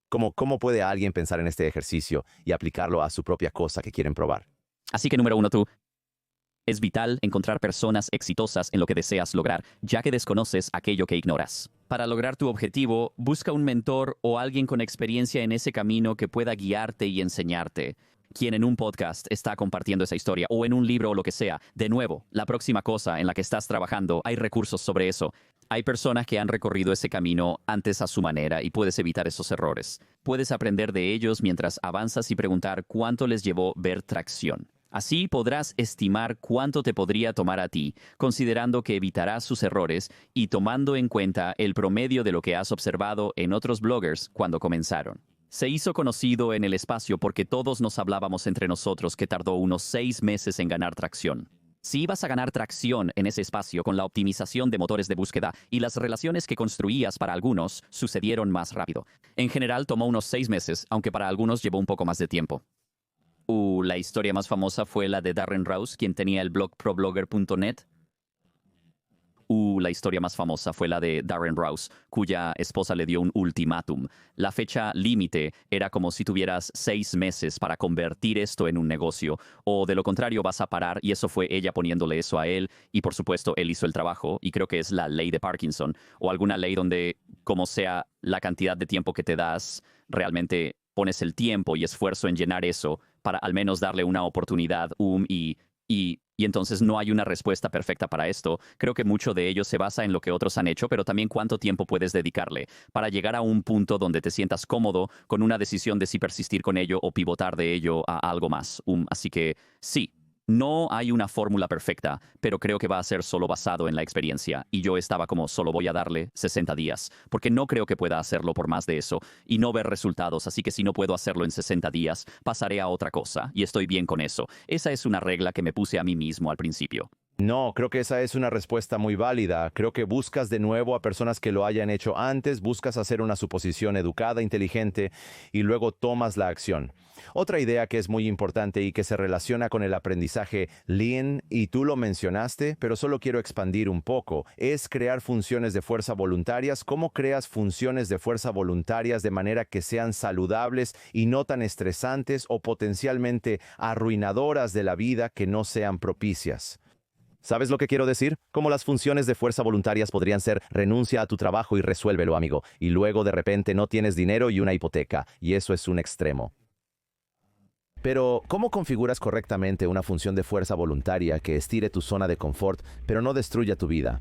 Speaker 3: ¿Cómo puede alguien pensar en este ejercicio y aplicarlo a su propia cosa que quieren probar?
Speaker 1: Así que número 1, es vital encontrar personas exitosas en lo que deseas lograr, ya que desconoces aquello que ignoras. Para lograr tu objetivo, busca un mentor o alguien con experiencia en ese camino que pueda guiarte y enseñarte. Quien en un podcast está compartiendo esa historia o en un libro o lo que sea. De nuevo, la próxima cosa en la que estás trabajando, hay recursos sobre eso. Hay personas que han recorrido ese camino antes a su manera y puedes evitar esos errores. Puedes aprender de ellos mientras avanzas y preguntar cuánto les llevó ver tracción. Así podrás estimar cuánto te podría tomar a ti, considerando que evitarás sus errores y tomando en cuenta el promedio de lo que has observado en otros bloggers cuando comenzaron. Se hizo conocido en el espacio porque todos nos hablábamos entre nosotros que tardó unos 6 meses en ganar tracción. Si ibas a ganar tracción en ese espacio con la optimización de motores de búsqueda y las relaciones que construías para algunos sucedieron más rápido. En general tomó unos 6 meses, aunque para algunos llevó un poco más de tiempo. La historia más famosa fue la de Darren Rowse, quien tenía el blog ProBlogger.net. La historia más famosa fue la de Darren Rowse, cuya esposa le dio un ultimátum. La fecha límite era como si tuvieras 6 meses para convertir esto en un negocio, o de lo contrario vas a parar, y eso fue ella poniéndole eso a él, y por supuesto él hizo el trabajo, y creo que es la ley de Parkinson, o alguna ley donde, como sea la cantidad de tiempo que te das, realmente pones el tiempo y esfuerzo en llenar eso para al menos darle una oportunidad, y entonces no hay una respuesta perfecta para esto. Creo que mucho de ello se basa en lo que otros han hecho, pero también cuánto tiempo puedes dedicarle para llegar a un punto donde te sientas cómodo con una decisión de si persistir con ello o pivotar de ello a algo más. Así que sí, no hay una fórmula perfecta, pero creo que va a ser solo basado en la experiencia. Y yo estaba como, solo voy a darle 60 días, porque no creo que pueda hacerlo por más de eso y no ver resultados. Así que si no puedo hacerlo en 60 días, pasaré a otra cosa y estoy bien con eso. Esa es una regla que me puse a mí mismo al principio.
Speaker 3: No, creo que esa es una respuesta muy válida. Creo que buscas de nuevo a personas que lo hayan hecho antes, buscas hacer una suposición educada, inteligente, y luego tomas la acción. Otra idea que es muy importante y que se relaciona con el aprendizaje Lean, y tú lo mencionaste, pero solo quiero expandir un poco, es crear funciones de fuerza voluntarias. ¿Cómo creas funciones de fuerza voluntarias de manera que sean saludables y no tan estresantes o potencialmente arruinadoras de la vida que no sean propicias? ¿Sabes lo que quiero decir? Como las funciones de fuerza voluntarias podrían ser renuncia a tu trabajo y resuélvelo, amigo, y luego de repente no tienes dinero y una hipoteca, y eso es un extremo. Pero, ¿cómo configuras correctamente una función de fuerza voluntaria que estire tu zona de confort, pero no destruya tu vida?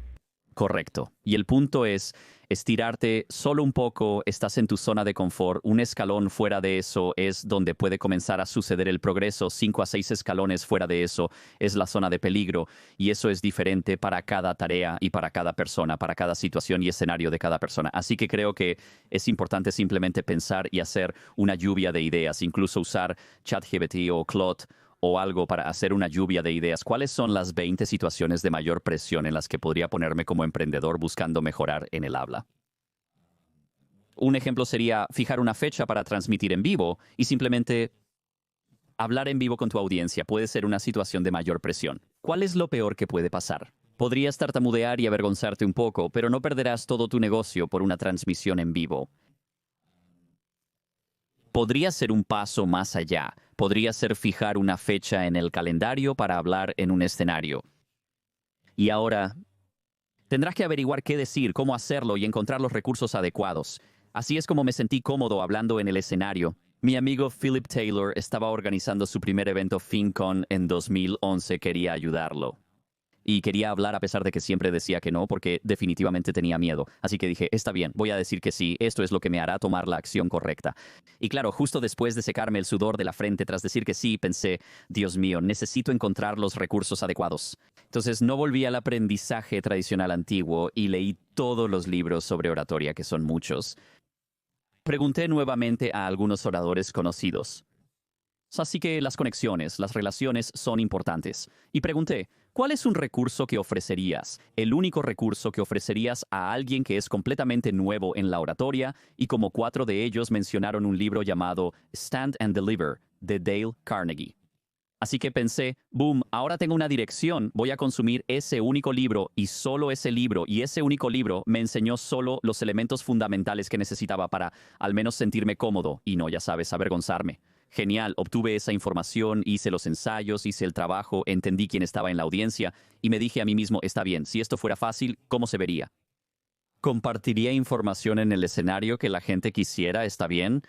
Speaker 1: Correcto. Y el punto es estirarte solo un poco, estás en tu zona de confort, un escalón fuera de eso es donde puede comenzar a suceder el progreso, 5 a 6 escalones fuera de eso es la zona de peligro, y eso es diferente para cada tarea y para cada persona, para cada situación y escenario de cada persona. Así que creo que es importante simplemente pensar y hacer una lluvia de ideas, incluso usar ChatGPT o Claude o algo para hacer una lluvia de ideas. ¿Cuáles son las 20 situaciones de mayor presión en las que podría ponerme como emprendedor buscando mejorar en el habla? Un ejemplo sería fijar una fecha para transmitir en vivo y simplemente hablar en vivo con tu audiencia puede ser una situación de mayor presión. ¿Cuál es lo peor que puede pasar? Podrías tartamudear y avergonzarte un poco, pero no perderás todo tu negocio por una transmisión en vivo. Podría ser un paso más allá. Podría ser fijar una fecha en el calendario para hablar en un escenario. Y ahora, tendrás que averiguar qué decir, cómo hacerlo y encontrar los recursos adecuados. Así es como me sentí cómodo hablando en el escenario. Mi amigo Philip Taylor estaba organizando su primer evento FinCon en 2011. Quería ayudarlo. Y quería hablar a pesar de que siempre decía que no, porque definitivamente tenía miedo. Así que dije, está bien, voy a decir que sí, esto es lo que me hará tomar la acción correcta. Y claro, justo después de secarme el sudor de la frente tras decir que sí, pensé, Dios mío, necesito encontrar los recursos adecuados. Entonces no volví al aprendizaje tradicional antiguo y leí todos los libros sobre oratoria, que son muchos. Pregunté nuevamente a algunos oradores conocidos. Así que las conexiones, las relaciones son importantes. Y pregunté, ¿cuál es un recurso que ofrecerías? El único recurso que ofrecerías a alguien que es completamente nuevo en la oratoria, y como 4 de ellos mencionaron un libro llamado Stand and Deliver, de Dale Carnegie. Así que pensé, boom, ahora tengo una dirección, voy a consumir ese único libro y solo ese libro, y ese único libro me enseñó solo los elementos fundamentales que necesitaba para al menos sentirme cómodo y no, ya sabes, avergonzarme. Genial, obtuve esa información, hice los ensayos, hice el trabajo, entendí quién estaba en la audiencia y me dije a mí mismo, está bien, si esto fuera fácil, ¿cómo se vería? ¿Compartiría información en el escenario que la gente quisiera? ¿Está bien?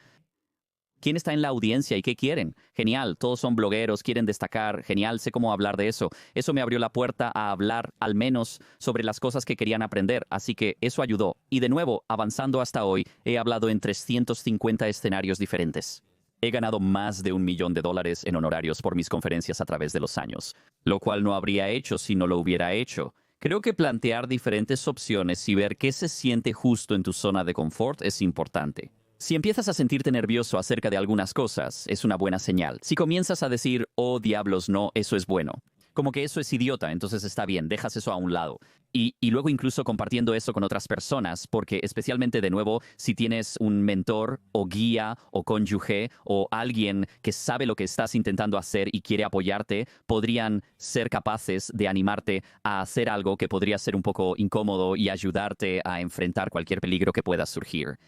Speaker 1: ¿Quién está en la audiencia y qué quieren? Genial, todos son blogueros, quieren destacar, genial, sé cómo hablar de eso. Eso me abrió la puerta a hablar al menos sobre las cosas que querían aprender, así que eso ayudó. Y de nuevo, avanzando hasta hoy, he hablado en 350 escenarios diferentes. He ganado más de $1 millón en honorarios por mis conferencias a través de los años, lo cual no habría hecho si no lo hubiera hecho. Creo que plantear diferentes opciones y ver qué se siente justo en tu zona de confort es importante. Si empiezas a sentirte nervioso acerca de algunas cosas, es una buena señal. Si comienzas a decir, oh diablos, no, eso es bueno. Como que eso es idiota, entonces está bien, dejas eso a un lado. Y luego incluso compartiendo eso con otras personas, porque especialmente de nuevo, si tienes un mentor o guía o cónyuge o alguien que sabe lo que estás intentando hacer y quiere apoyarte, podrían ser capaces de animarte a hacer algo que podría ser un poco incómodo y ayudarte a enfrentar cualquier peligro que pueda surgir.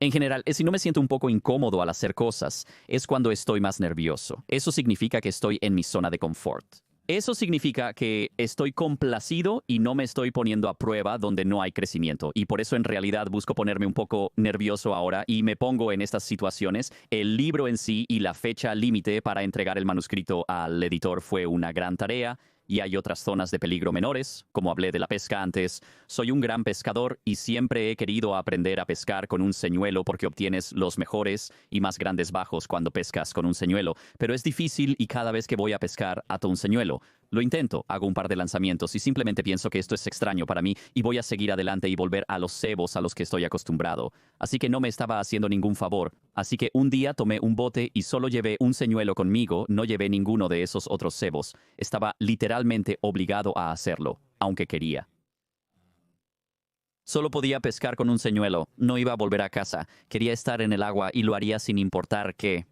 Speaker 1: En general, si no me siento un poco incómodo al hacer cosas, es cuando estoy más nervioso. Eso significa que estoy en mi zona de confort. Eso significa que estoy complacido y no me estoy poniendo a prueba donde no hay crecimiento. Y por eso en realidad busco ponerme un poco nervioso ahora y me pongo en estas situaciones. El libro en sí y la fecha límite para entregar el manuscrito al editor fue una gran tarea. Y hay otras zonas de peligro menores, como hablé de la pesca antes. Soy un gran pescador y siempre he querido aprender a pescar con un señuelo porque obtienes los mejores y más grandes bajos cuando pescas con un señuelo. Pero es difícil y cada vez que voy a pescar ato un señuelo. Lo intento, hago un par de lanzamientos y simplemente pienso que esto es extraño para mí y voy a seguir adelante y volver a los cebos a los que estoy acostumbrado. Así que no me estaba haciendo ningún favor. Así que un día tomé un bote y solo llevé un señuelo conmigo, no llevé ninguno de esos otros cebos. Estaba literalmente obligado a hacerlo, aunque quería. Solo podía pescar con un señuelo, no iba a volver a casa, quería estar en el agua y lo haría sin importar qué.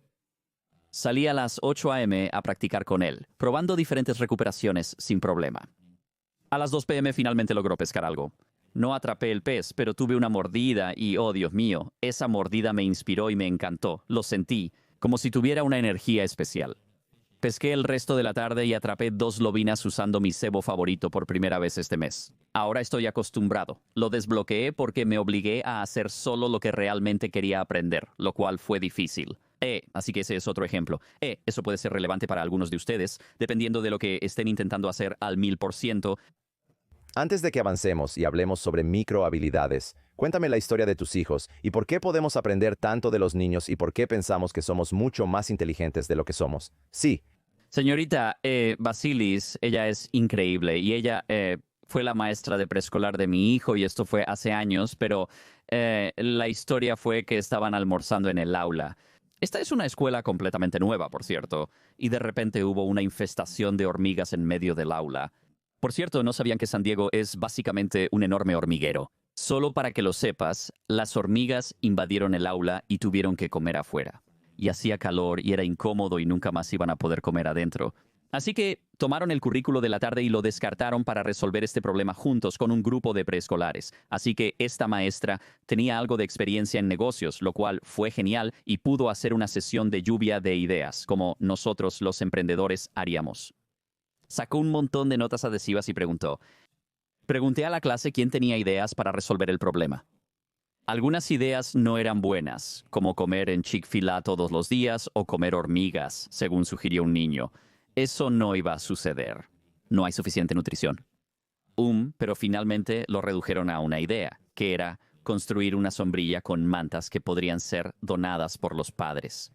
Speaker 1: Salí a las 8 a.m. a practicar con él, probando diferentes recuperaciones sin problema. A las 2 p.m. finalmente logró pescar algo. No atrapé el pez, pero tuve una mordida y, oh Dios mío, esa mordida me inspiró y me encantó. Lo sentí, como si tuviera una energía especial. Pesqué el resto de la tarde y atrapé 2 lobinas usando mi cebo favorito por primera vez este mes. Ahora estoy acostumbrado. Lo desbloqueé porque me obligué a hacer solo lo que realmente quería aprender, lo cual fue difícil. Así que ese es otro ejemplo. Eso puede ser relevante para algunos de ustedes, dependiendo de lo que estén intentando hacer al 1000%.
Speaker 3: Antes de que avancemos y hablemos sobre microhabilidades, cuéntame la historia de tus hijos y por qué podemos aprender tanto de los niños y por qué pensamos que somos mucho más inteligentes de lo que somos. Sí.
Speaker 1: Señorita Basilis, ella es increíble y ella fue la maestra de preescolar de mi hijo y esto fue hace años, pero la historia fue que estaban almorzando en el aula. Esta es una escuela completamente nueva, por cierto, y de repente hubo una infestación de hormigas en medio del aula. Por cierto, no sabían que San Diego es básicamente un enorme hormiguero. Solo para que lo sepas, las hormigas invadieron el aula y tuvieron que comer afuera. Y hacía calor y era incómodo y nunca más iban a poder comer adentro. Así que Tomaron el currículo de la tarde y lo descartaron para resolver este problema juntos con un grupo de preescolares. Así que esta maestra tenía algo de experiencia en negocios, lo cual fue genial y pudo hacer una sesión de lluvia de ideas, como nosotros los emprendedores haríamos. Sacó un montón de notas adhesivas y pregunté a la clase quién tenía ideas para resolver el problema. Algunas ideas no eran buenas, como comer en Chick-fil-A todos los días o comer hormigas, según sugirió un niño. Eso no iba a suceder. No hay suficiente nutrición. Pero finalmente lo redujeron a una idea, que era construir una sombrilla con mantas que podrían ser donadas por los padres.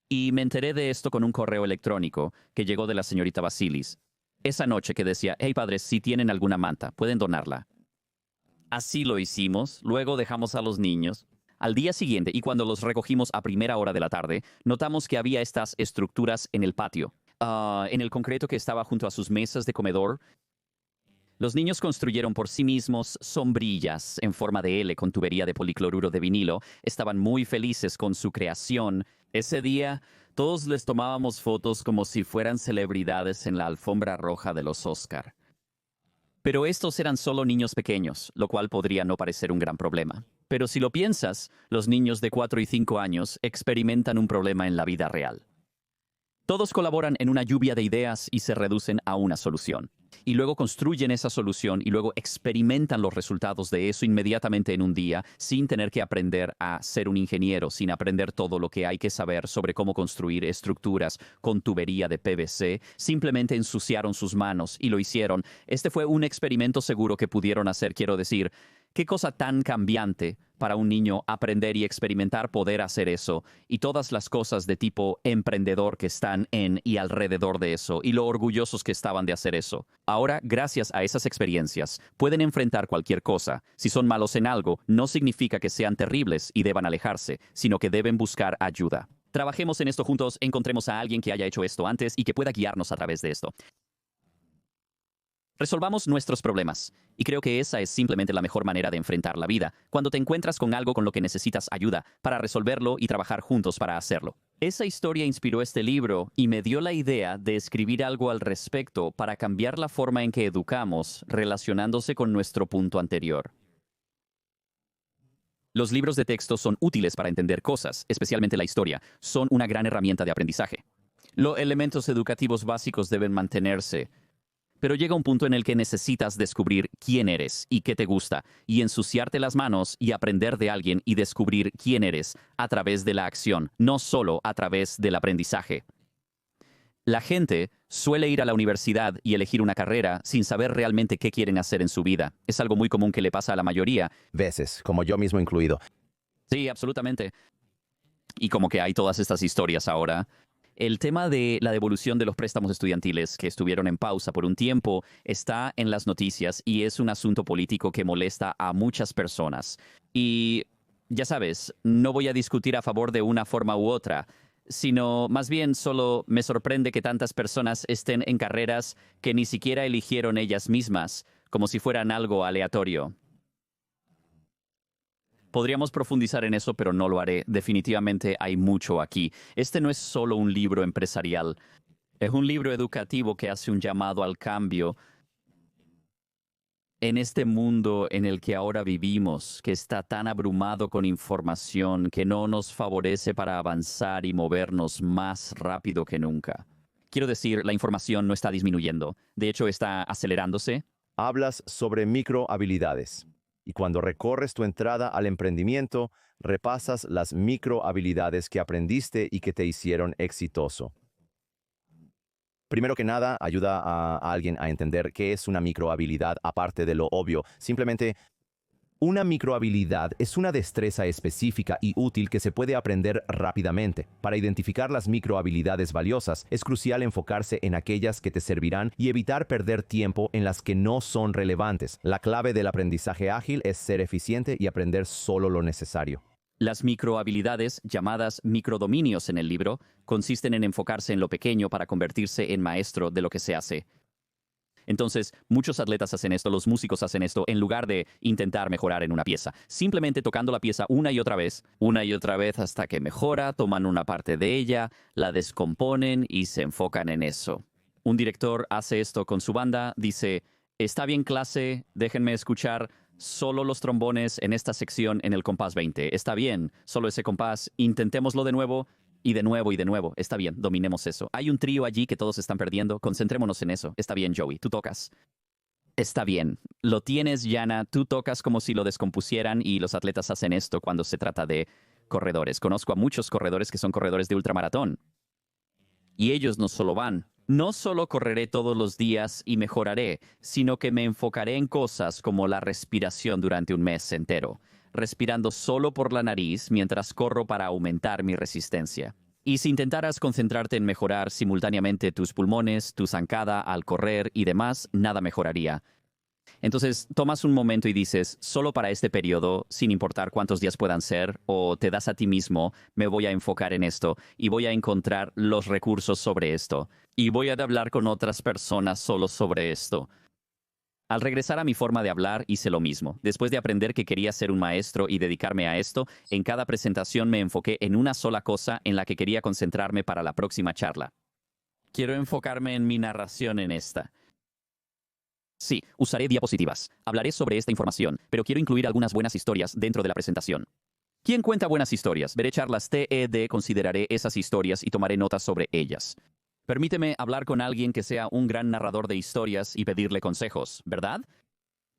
Speaker 1: Y me enteré de esto con un correo electrónico que llegó de la señorita Basilis esa noche, que decía: hey padres, si tienen alguna manta, pueden donarla. Así lo hicimos, luego dejamos a los niños. Al día siguiente, y cuando los recogimos a primera hora de la tarde, notamos que había estas estructuras en el patio. En el concreto que estaba junto a sus mesas de comedor. Los niños construyeron por sí mismos sombrillas en forma de L con tubería de policloruro de vinilo. Estaban muy felices con su creación. Ese día, todos les tomábamos fotos como si fueran celebridades en la alfombra roja de los Oscar. Pero estos eran solo niños pequeños, lo cual podría no parecer un gran problema. Pero si lo piensas, los niños de 4 y 5 años experimentan un problema en la vida real. Todos colaboran en una lluvia de ideas y se reducen a una solución. Y luego construyen esa solución y luego experimentan los resultados de eso inmediatamente en un día, sin tener que aprender a ser un ingeniero, sin aprender todo lo que hay que saber sobre cómo construir estructuras con tubería de PVC. Simplemente ensuciaron sus manos y lo hicieron. Este fue un experimento seguro que pudieron hacer, quiero decir. Qué cosa tan cambiante para un niño aprender y experimentar poder hacer eso, y todas las cosas de tipo emprendedor que están en y alrededor de eso, y lo orgullosos que estaban de hacer eso. Ahora, gracias a esas experiencias, pueden enfrentar cualquier cosa. Si son malos en algo, no significa que sean terribles y deban alejarse, sino que deben buscar ayuda. Trabajemos en esto juntos, encontremos a alguien que haya hecho esto antes y que pueda guiarnos a través de esto. Resolvamos nuestros problemas. Y creo que esa es simplemente la mejor manera de enfrentar la vida, cuando te encuentras con algo con lo que necesitas ayuda, para resolverlo y trabajar juntos para hacerlo. Esa historia inspiró este libro y me dio la idea de escribir algo al respecto para cambiar la forma en que educamos, relacionándose con nuestro punto anterior. Los libros de texto son útiles para entender cosas, especialmente la historia. Son una gran herramienta de aprendizaje. Los elementos educativos básicos deben mantenerse. Pero llega un punto en el que necesitas descubrir quién eres y qué te gusta, y ensuciarte las manos y aprender de alguien y descubrir quién eres a través de la acción, no solo a través del aprendizaje. La gente suele ir a la universidad y elegir una carrera sin saber realmente qué quieren hacer en su vida. Es algo muy común que le pasa a la mayoría.
Speaker 3: Veces, como yo mismo incluido.
Speaker 1: Sí, absolutamente. Y como que hay todas estas historias ahora. El tema de la devolución de los préstamos estudiantiles que estuvieron en pausa por un tiempo está en las noticias y es un asunto político que molesta a muchas personas. Y ya sabes, no voy a discutir a favor de una forma u otra, sino más bien solo me sorprende que tantas personas estén en carreras que ni siquiera eligieron ellas mismas, como si fueran algo aleatorio. Podríamos profundizar en eso, pero no lo haré. Definitivamente hay mucho aquí. Este no es solo un libro empresarial. Es un libro educativo que hace un llamado al cambio. En este mundo en el que ahora vivimos, que está tan abrumado con información, que no nos favorece para avanzar y movernos más rápido que nunca. Quiero decir, la información no está disminuyendo. De hecho, está acelerándose.
Speaker 3: Hablas sobre microhabilidades. Y cuando recorres tu entrada al emprendimiento, repasas las microhabilidades que aprendiste y que te hicieron exitoso. Primero que nada, ayuda a alguien a entender qué es una microhabilidad aparte de lo obvio. Simplemente, una microhabilidad es una destreza específica y útil que se puede aprender rápidamente. Para identificar las microhabilidades valiosas, es crucial enfocarse en aquellas que te servirán y evitar perder tiempo en las que no son relevantes. La clave del aprendizaje ágil es ser eficiente y aprender solo lo necesario.
Speaker 1: Las microhabilidades, llamadas microdominios en el libro, consisten en enfocarse en lo pequeño para convertirse en maestro de lo que se hace. Entonces, muchos atletas hacen esto, los músicos hacen esto, en lugar de intentar mejorar en una pieza. Simplemente tocando la pieza una y otra vez hasta que mejora, toman una parte de ella, la descomponen y se enfocan en eso. Un director hace esto con su banda, dice, está bien clase, déjenme escuchar solo los trombones en esta sección en el compás 20. Está bien, solo ese compás, intentémoslo de nuevo y de nuevo y de nuevo. Está bien, dominemos eso. Hay un trío allí que todos están perdiendo, concentrémonos en eso. Está bien, Joey, tú tocas. Está bien, lo tienes, Yana, tú tocas como si lo descompusieran y los atletas hacen esto cuando se trata de corredores. Conozco a muchos corredores que son corredores de ultramaratón. Y ellos no solo van. No solo correré todos los días y mejoraré, sino que me enfocaré en cosas como la respiración durante un mes entero, respirando solo por la nariz mientras corro para aumentar mi resistencia. Y si intentaras concentrarte en mejorar simultáneamente tus pulmones, tu zancada al correr y demás, nada mejoraría. Entonces, tomas un momento y dices, solo para este periodo, sin importar cuántos días puedan ser, o te das a ti mismo, me voy a enfocar en esto y voy a encontrar los recursos sobre esto. Y voy a hablar con otras personas solo sobre esto. Al regresar a mi forma de hablar, hice lo mismo. Después de aprender que quería ser un maestro y dedicarme a esto, en cada presentación me enfoqué en una sola cosa en la que quería concentrarme para la próxima charla. Quiero enfocarme en mi narración en esta. Sí, usaré diapositivas. Hablaré sobre esta información, pero quiero incluir algunas buenas historias dentro de la presentación. ¿Quién cuenta buenas historias? Veré charlas TED, consideraré esas historias y tomaré notas sobre ellas. Permíteme hablar con alguien que sea un gran narrador de historias y pedirle consejos, ¿verdad?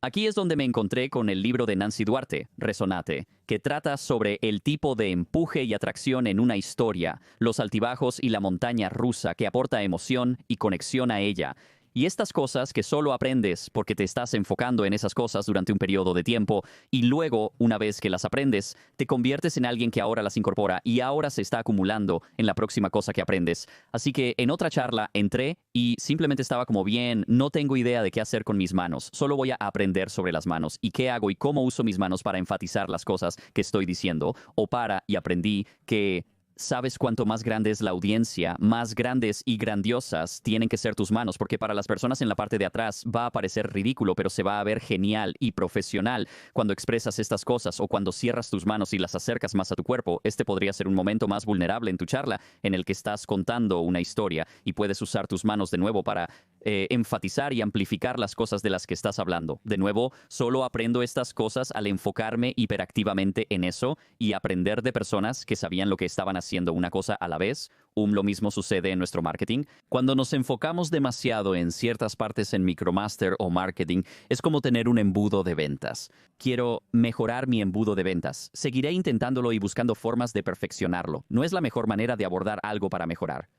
Speaker 1: Aquí es donde me encontré con el libro de Nancy Duarte, Resonate, que trata sobre el tipo de empuje y atracción en una historia, los altibajos y la montaña rusa que aporta emoción y conexión a ella. Y estas cosas que solo aprendes porque te estás enfocando en esas cosas durante un periodo de tiempo y luego, una vez que las aprendes, te conviertes en alguien que ahora las incorpora y ahora se está acumulando en la próxima cosa que aprendes. Así que en otra charla entré y simplemente estaba como bien, no tengo idea de qué hacer con mis manos, solo voy a aprender sobre las manos y qué hago y cómo uso mis manos para enfatizar las cosas que estoy diciendo y aprendí que... ¿Sabes cuánto más grande es la audiencia? Más grandes y grandiosas tienen que ser tus manos, porque para las personas en la parte de atrás va a parecer ridículo, pero se va a ver genial y profesional cuando expresas estas cosas o cuando cierras tus manos y las acercas más a tu cuerpo. Este podría ser un momento más vulnerable en tu charla en el que estás contando una historia y puedes usar tus manos de nuevo para enfatizar y amplificar las cosas de las que estás hablando. De nuevo, solo aprendo estas cosas al enfocarme hiperactivamente en eso y aprender de personas que sabían lo que estaban haciendo una cosa a la vez. Lo mismo sucede en nuestro marketing. Cuando nos enfocamos demasiado en ciertas partes en Micromaster o marketing, es como tener un embudo de ventas. Quiero mejorar mi embudo de ventas. Seguiré intentándolo y buscando formas de perfeccionarlo. No es la mejor manera de abordar algo para mejorar.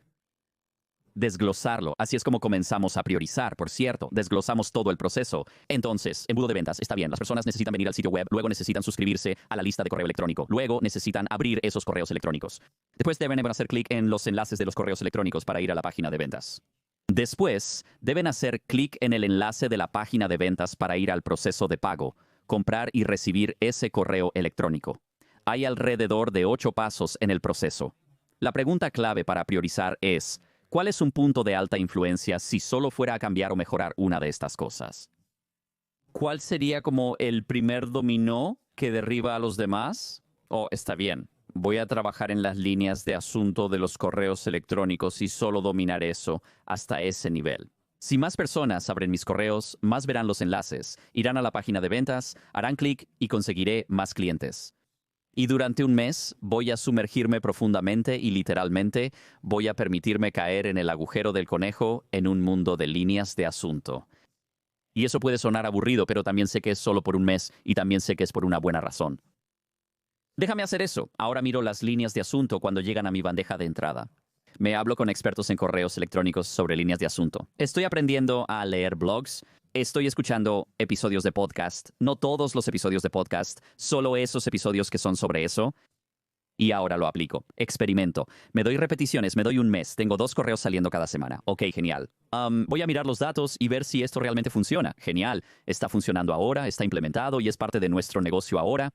Speaker 1: Desglosarlo. Así es como comenzamos a priorizar, por cierto. Desglosamos todo el proceso. Entonces, embudo de ventas. Está bien, las personas necesitan venir al sitio web, luego necesitan suscribirse a la lista de correo electrónico, luego necesitan abrir esos correos electrónicos. Después deben hacer clic en los enlaces de los correos electrónicos para ir a la página de ventas. Después, deben hacer clic en el enlace de la página de ventas para ir al proceso de pago, comprar y recibir ese correo electrónico. Hay alrededor de 8 pasos en el proceso. La pregunta clave para priorizar es: ¿cuál es un punto de alta influencia si solo fuera a cambiar o mejorar una de estas cosas? ¿Cuál sería como el primer dominó que derriba a los demás? Está bien, voy a trabajar en las líneas de asunto de los correos electrónicos y solo dominar eso hasta ese nivel. Si más personas abren mis correos, más verán los enlaces, irán a la página de ventas, harán clic y conseguiré más clientes. Y durante un mes voy a sumergirme profundamente y literalmente voy a permitirme caer en el agujero del conejo en un mundo de líneas de asunto. Y eso puede sonar aburrido, pero también sé que es solo por un mes y también sé que es por una buena razón. Déjame hacer eso. Ahora miro las líneas de asunto cuando llegan a mi bandeja de entrada. Me hablo con expertos en correos electrónicos sobre líneas de asunto. Estoy aprendiendo a leer blogs. Estoy escuchando episodios de podcast, no todos los episodios de podcast, solo esos episodios que son sobre eso. Y ahora lo aplico. Experimento. Me doy repeticiones, me doy un mes. Tengo 2 correos saliendo cada semana. Ok, genial. Voy a mirar los datos y ver si esto realmente funciona. Genial. Está funcionando ahora, está implementado y es parte de nuestro negocio ahora.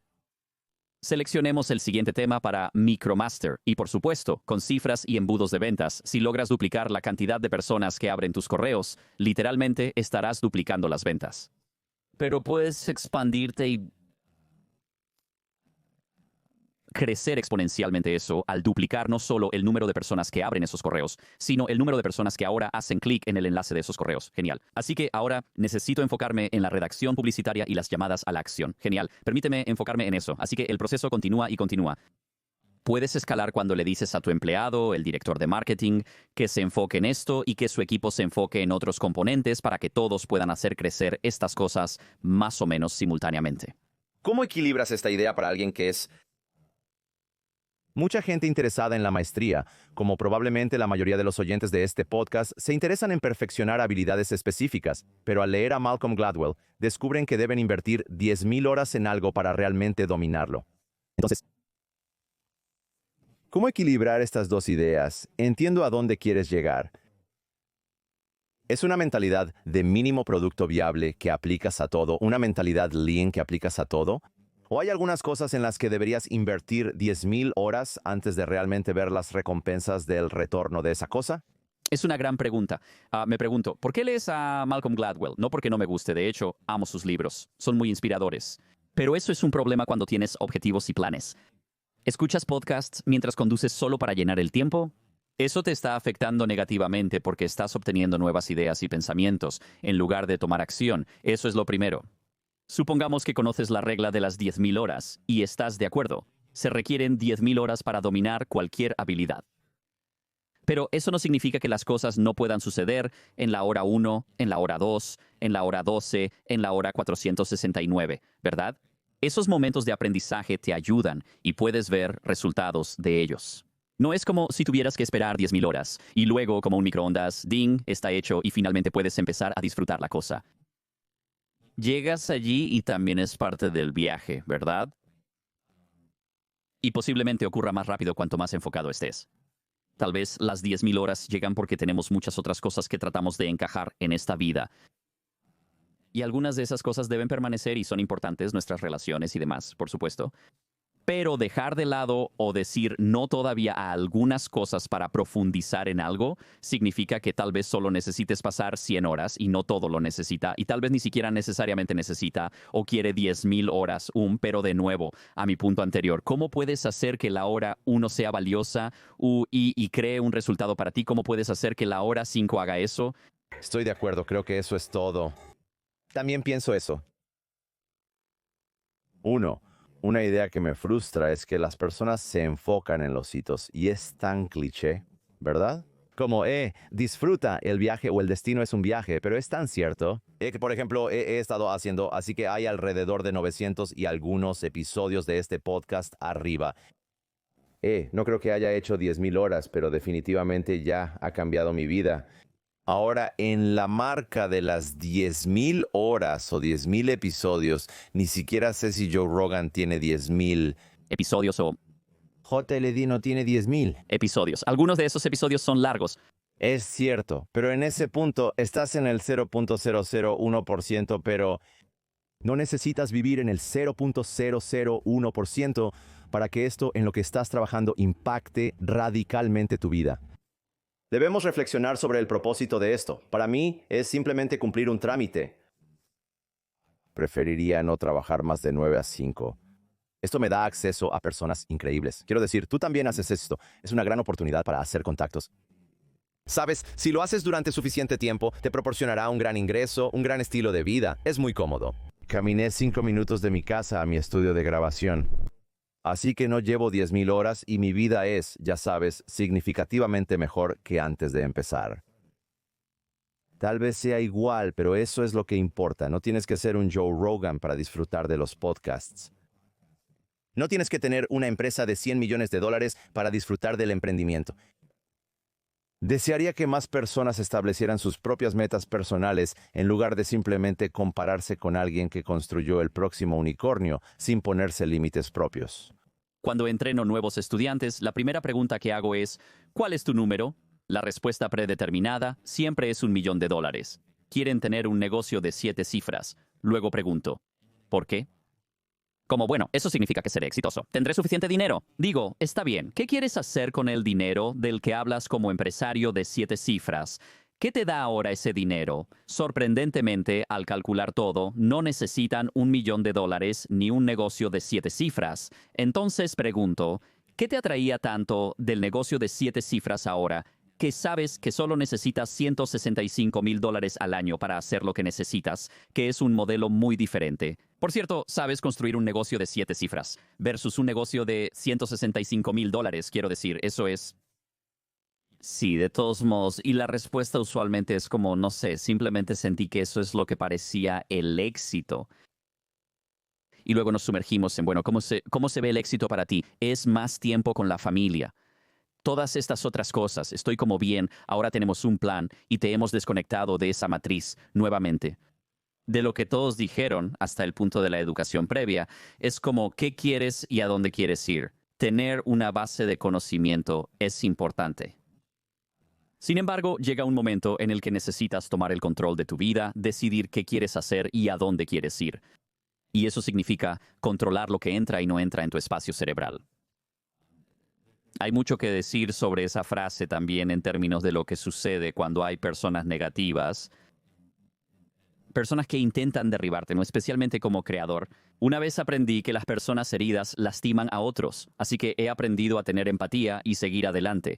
Speaker 1: Seleccionemos el siguiente tema para Micromaster y, por supuesto, con cifras y embudos de ventas. Si logras duplicar la cantidad de personas que abren tus correos, literalmente estarás duplicando las ventas. Pero puedes expandirte y... crecer exponencialmente eso al duplicar no solo el número de personas que abren esos correos, sino el número de personas que ahora hacen clic en el enlace de esos correos. Genial. Así que ahora necesito enfocarme en la redacción publicitaria y las llamadas a la acción. Genial. Permíteme enfocarme en eso. Así que el proceso continúa y continúa. Puedes escalar cuando le dices a tu empleado, el director de marketing, que se enfoque en esto y que su equipo se enfoque en otros componentes para que todos puedan hacer crecer estas cosas más o menos simultáneamente.
Speaker 3: ¿Cómo equilibras esta idea para alguien que es... Mucha gente interesada en la maestría, como probablemente la mayoría de los oyentes de este podcast, se interesan en perfeccionar habilidades específicas, pero al leer a Malcolm Gladwell, descubren que deben invertir 10,000 horas en algo para realmente dominarlo. Entonces, ¿cómo equilibrar estas dos ideas? Entiendo a dónde quieres llegar. Es una mentalidad de mínimo producto viable que aplicas a todo, una mentalidad lean que aplicas a todo. ¿O hay algunas cosas en las que deberías invertir 10,000 horas antes de realmente ver las recompensas del retorno de esa cosa?
Speaker 1: Es una gran pregunta. Me pregunto, ¿por qué lees a Malcolm Gladwell? No porque no me guste, de hecho, amo sus libros. Son muy inspiradores. Pero eso es un problema cuando tienes objetivos y planes. ¿Escuchas podcasts mientras conduces solo para llenar el tiempo? Eso te está afectando negativamente porque estás obteniendo nuevas ideas y pensamientos en lugar de tomar acción. Eso es lo primero. Supongamos que conoces la regla de las 10,000 horas y estás de acuerdo. Se requieren 10,000 horas para dominar cualquier habilidad. Pero eso no significa que las cosas no puedan suceder en la hora 1, en la hora 2, en la hora 12, en la hora 469, ¿verdad? Esos momentos de aprendizaje te ayudan y puedes ver resultados de ellos. No es como si tuvieras que esperar 10,000 horas y luego, como un microondas, ding, está hecho y finalmente puedes empezar a disfrutar la cosa. Llegas allí y también es parte del viaje, ¿verdad? Y posiblemente ocurra más rápido cuanto más enfocado estés. Tal vez las 10,000 horas llegan porque tenemos muchas otras cosas que tratamos de encajar en esta vida. Y algunas de esas cosas deben permanecer y son importantes, nuestras relaciones y demás, por supuesto. Pero dejar de lado o decir no todavía a algunas cosas para profundizar en algo significa que tal vez solo necesites pasar 100 horas y no todo lo necesita y tal vez ni siquiera necesariamente necesita o quiere 10,000 horas, pero de nuevo, a mi punto anterior, ¿cómo puedes hacer que la hora 1 sea valiosa y cree un resultado para ti? ¿Cómo puedes hacer que la hora 5 haga eso?
Speaker 3: Estoy de acuerdo, creo que eso es todo. También pienso eso. Una idea que me frustra es que las personas se enfocan en los hitos y es tan cliché, ¿verdad? Como, disfruta el viaje o el destino es un viaje, pero es tan cierto. Que, por ejemplo, he estado haciendo, así que hay alrededor de 900 y algunos episodios de este podcast arriba. No creo que haya hecho 10,000 horas, pero definitivamente ya ha cambiado mi vida. Ahora, en la marca de las 10,000 horas o 10,000 episodios, ni siquiera sé si Joe Rogan tiene 10,000
Speaker 1: Episodios o
Speaker 3: JLD no tiene 10,000.
Speaker 1: episodios. Algunos de esos episodios son largos.
Speaker 3: Es cierto, pero en ese punto estás en el 0.001%, pero no necesitas vivir en el 0.001% para que esto en lo que estás trabajando impacte radicalmente tu vida. Debemos reflexionar sobre el propósito de esto. Para mí es simplemente cumplir un trámite. Preferiría no trabajar más de 9 a 5. Esto me da acceso a personas increíbles. Quiero decir, tú también haces esto. Es una gran oportunidad para hacer contactos. Sabes, si lo haces durante suficiente tiempo, te proporcionará un gran ingreso, un gran estilo de vida. Es muy cómodo. Caminé 5 minutos de mi casa a mi estudio de grabación. Así que no llevo 10,000 horas y mi vida es, ya sabes, significativamente mejor que antes de empezar. Tal vez sea igual, pero eso es lo que importa. No tienes que ser un Joe Rogan para disfrutar de los podcasts. No tienes que tener una empresa de $100 millones para disfrutar del emprendimiento. Desearía que más personas establecieran sus propias metas personales en lugar de simplemente compararse con alguien que construyó el próximo unicornio sin ponerse límites propios.
Speaker 1: Cuando entreno nuevos estudiantes, la primera pregunta que hago es, ¿cuál es tu número? La respuesta predeterminada siempre es $1,000,000. Quieren tener un negocio de 7 cifras. Luego pregunto, ¿por qué? Como, bueno, eso significa que seré exitoso. ¿Tendré suficiente dinero? Digo, está bien. ¿Qué quieres hacer con el dinero del que hablas como empresario de 7 cifras? ¿Qué te da ahora ese dinero? Sorprendentemente, al calcular todo, no necesitan $1 millón ni un negocio de 7 cifras. Entonces pregunto, ¿qué te atraía tanto del negocio de 7 cifras ahora, que sabes que solo necesitas $165,000 al año para hacer lo que necesitas, que es un modelo muy diferente? Por cierto, sabes construir un negocio de 7 cifras versus un negocio de $165,000, quiero decir, eso es... Sí, de todos modos, y la respuesta usualmente es como, no sé, simplemente sentí que eso es lo que parecía el éxito. Y luego nos sumergimos en, bueno, ¿cómo se ve el éxito para ti? Es más tiempo con la familia. Todas estas otras cosas, estoy como bien, ahora tenemos un plan y te hemos desconectado de esa matriz nuevamente. De lo que todos dijeron hasta el punto de la educación previa, es como qué quieres y a dónde quieres ir. Tener una base de conocimiento es importante. Sin embargo, llega un momento en el que necesitas tomar el control de tu vida, decidir qué quieres hacer y a dónde quieres ir. Y eso significa controlar lo que entra y no entra en tu espacio cerebral. Hay mucho que decir sobre esa frase también en términos de lo que sucede cuando hay personas negativas, personas que intentan derribarte, ¿no? Especialmente como creador. Una vez aprendí que las personas heridas lastiman a otros, así que he aprendido a tener empatía y seguir adelante.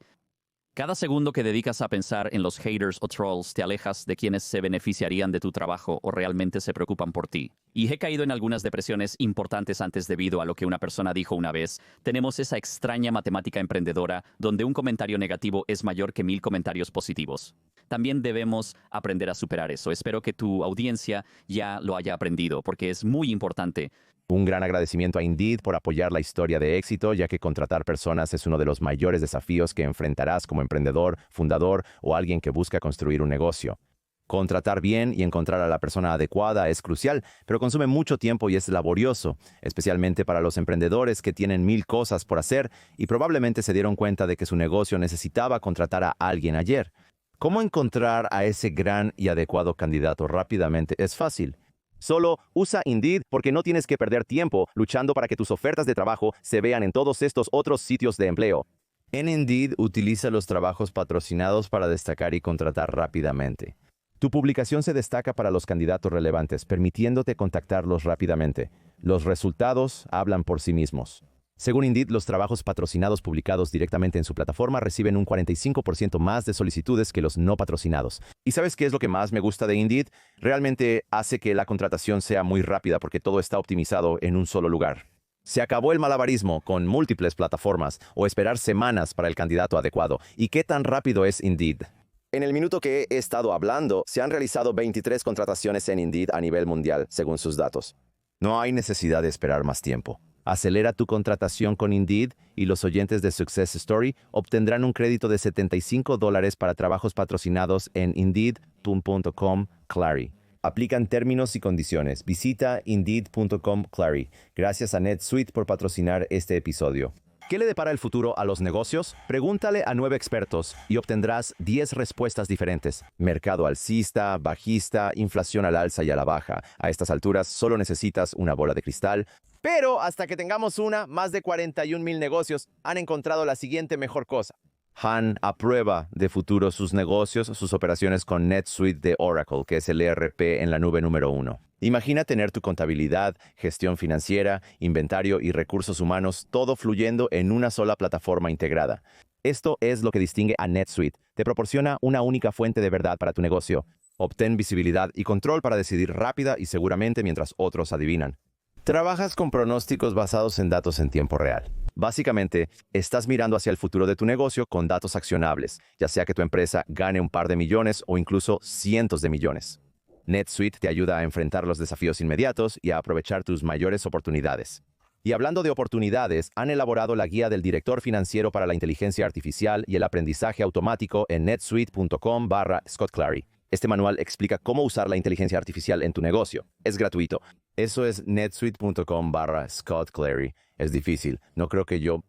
Speaker 1: Cada segundo que dedicas a pensar en los haters o trolls te alejas de quienes se beneficiarían de tu trabajo o realmente se preocupan por ti. Y he caído en algunas depresiones importantes antes debido a lo que una persona dijo una vez. Tenemos esa extraña matemática emprendedora donde un comentario negativo es mayor que 1000 comentarios positivos. También debemos aprender a superar eso. Espero que tu audiencia ya lo haya aprendido porque es muy importante.
Speaker 3: Un gran agradecimiento a Indeed por apoyar la historia de éxito, ya que contratar personas es uno de los mayores desafíos que enfrentarás como emprendedor, fundador o alguien que busca construir un negocio. Contratar bien y encontrar a la persona adecuada es crucial, pero consume mucho tiempo y es laborioso, especialmente para los emprendedores que tienen 1000 cosas por hacer y probablemente se dieron cuenta de que su negocio necesitaba contratar a alguien ayer. ¿Cómo encontrar a ese gran y adecuado candidato rápidamente? Es fácil. Solo usa Indeed porque no tienes que perder tiempo luchando para que tus ofertas de trabajo se vean en todos estos otros sitios de empleo. En Indeed, utiliza los trabajos patrocinados para destacar y contratar rápidamente. Tu publicación se destaca para los candidatos relevantes, permitiéndote contactarlos rápidamente. Los resultados hablan por sí mismos. Según Indeed, los trabajos patrocinados publicados directamente en su plataforma reciben un 45% más de solicitudes que los no patrocinados. ¿Y sabes qué es lo que más me gusta de Indeed? Realmente hace que la contratación sea muy rápida porque todo está optimizado en un solo lugar. Se acabó el malabarismo con múltiples plataformas o esperar semanas para el candidato adecuado. ¿Y qué tan rápido es Indeed? En el minuto que he estado hablando, se han realizado 23 contrataciones en Indeed a nivel mundial, según sus datos. No hay necesidad de esperar más tiempo. Acelera tu contratación con Indeed y los oyentes de Success Story obtendrán un crédito de $75 para trabajos patrocinados en Indeed.com/Clary. Aplican términos y condiciones. Visita Indeed.com/Clary. Gracias a NetSuite por patrocinar este episodio. ¿Qué le depara el futuro a los negocios? Pregúntale a 9 expertos y obtendrás 10 respuestas diferentes. Mercado alcista, bajista, inflación al alza y a la baja. A estas alturas solo necesitas una bola de cristal. Pero hasta que tengamos más de 41,000 negocios han encontrado la siguiente mejor cosa. Han aprueba de futuro sus negocios, sus operaciones con NetSuite de Oracle, que es el ERP en la nube número 1. Imagina tener tu contabilidad, gestión financiera, inventario y recursos humanos, todo fluyendo en una sola plataforma integrada. Esto es lo que distingue a NetSuite. Te proporciona una única fuente de verdad para tu negocio. Obtén visibilidad y control para decidir rápida y seguramente mientras otros adivinan. Trabajas con pronósticos basados en datos en tiempo real. Básicamente, estás mirando hacia el futuro de tu negocio con datos accionables, ya sea que tu empresa gane un par de millones o incluso cientos de millones. NetSuite te ayuda a enfrentar los desafíos inmediatos y a aprovechar tus mayores oportunidades. Y hablando de oportunidades, han elaborado la guía del director financiero para la inteligencia artificial y el aprendizaje automático en netsuite.com/Scott Clary. Este manual explica cómo usar la inteligencia artificial en tu negocio. Es gratuito. Eso es netsuite.com/Scott Clary. Es difícil. No creo que yo...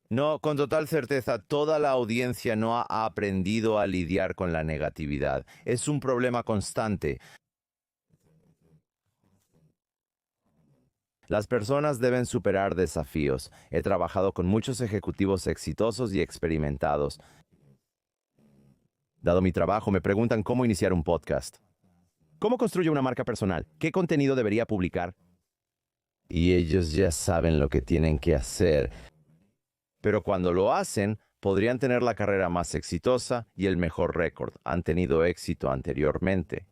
Speaker 3: No, con total certeza, toda la audiencia no ha aprendido a lidiar con la negatividad. Es un problema constante. Las personas deben superar desafíos. He trabajado con muchos ejecutivos exitosos y experimentados. Dado mi trabajo, me preguntan cómo iniciar un podcast. ¿Cómo construyo una marca personal? ¿Qué contenido debería publicar? Y ellos ya saben lo que tienen que hacer. Pero cuando lo hacen, podrían tener la carrera más exitosa y el mejor récord. Han tenido éxito anteriormente.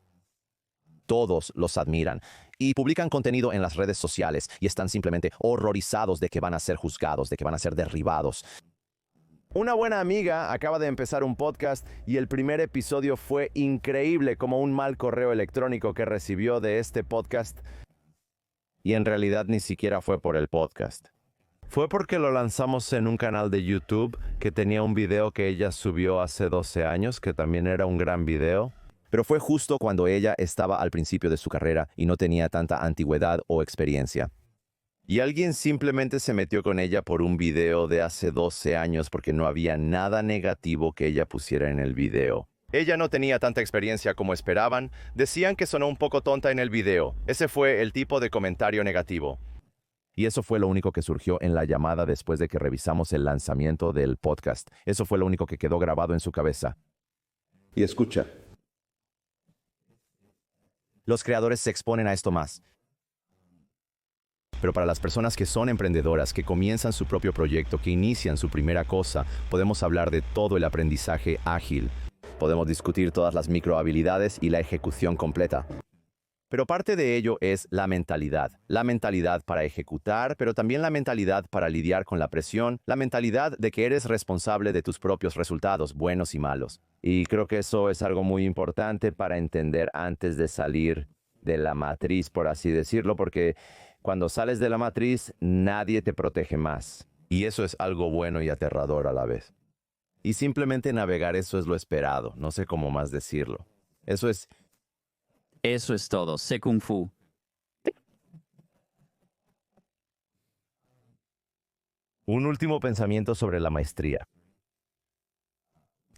Speaker 3: Todos los admiran y publican contenido en las redes sociales y están simplemente horrorizados de que van a ser juzgados, de que van a ser derribados. Una buena amiga acaba de empezar un podcast y el primer episodio fue increíble, como un mal correo electrónico que recibió de este podcast. Y en realidad ni siquiera fue por el podcast. Fue porque lo lanzamos en un canal de YouTube que tenía un video que ella subió hace 12 años, que también era un gran video. Pero fue justo cuando ella estaba al principio de su carrera y no tenía tanta antigüedad o experiencia. Y alguien simplemente se metió con ella por un video de hace 12 años porque no había nada negativo que ella pusiera en el video. Ella no tenía tanta experiencia como esperaban. Decían que sonó un poco tonta en el video. Ese fue el tipo de comentario negativo. Y eso fue lo único que surgió en la llamada después de que revisamos el lanzamiento del podcast. Eso fue lo único que quedó grabado en su cabeza.
Speaker 4: Y escucha.
Speaker 3: Los creadores se exponen a esto más. Pero para las personas que son emprendedoras, que comienzan su propio proyecto, que inician su primera cosa, podemos hablar de todo el aprendizaje ágil. Podemos discutir todas las microhabilidades y la ejecución completa. Pero parte de ello es la mentalidad. La mentalidad para ejecutar, pero también la mentalidad para lidiar con la presión. La mentalidad de que eres responsable de tus propios resultados, buenos y malos. Y creo que eso es algo muy importante para entender antes de salir de la matriz, por así decirlo, porque cuando sales de la matriz, nadie te protege más. Y eso es algo bueno y aterrador a la vez. Y simplemente navegar eso es lo esperado. No sé cómo más decirlo. Eso es
Speaker 1: todo. Sé Kung Fu.
Speaker 3: un último pensamiento sobre la maestría.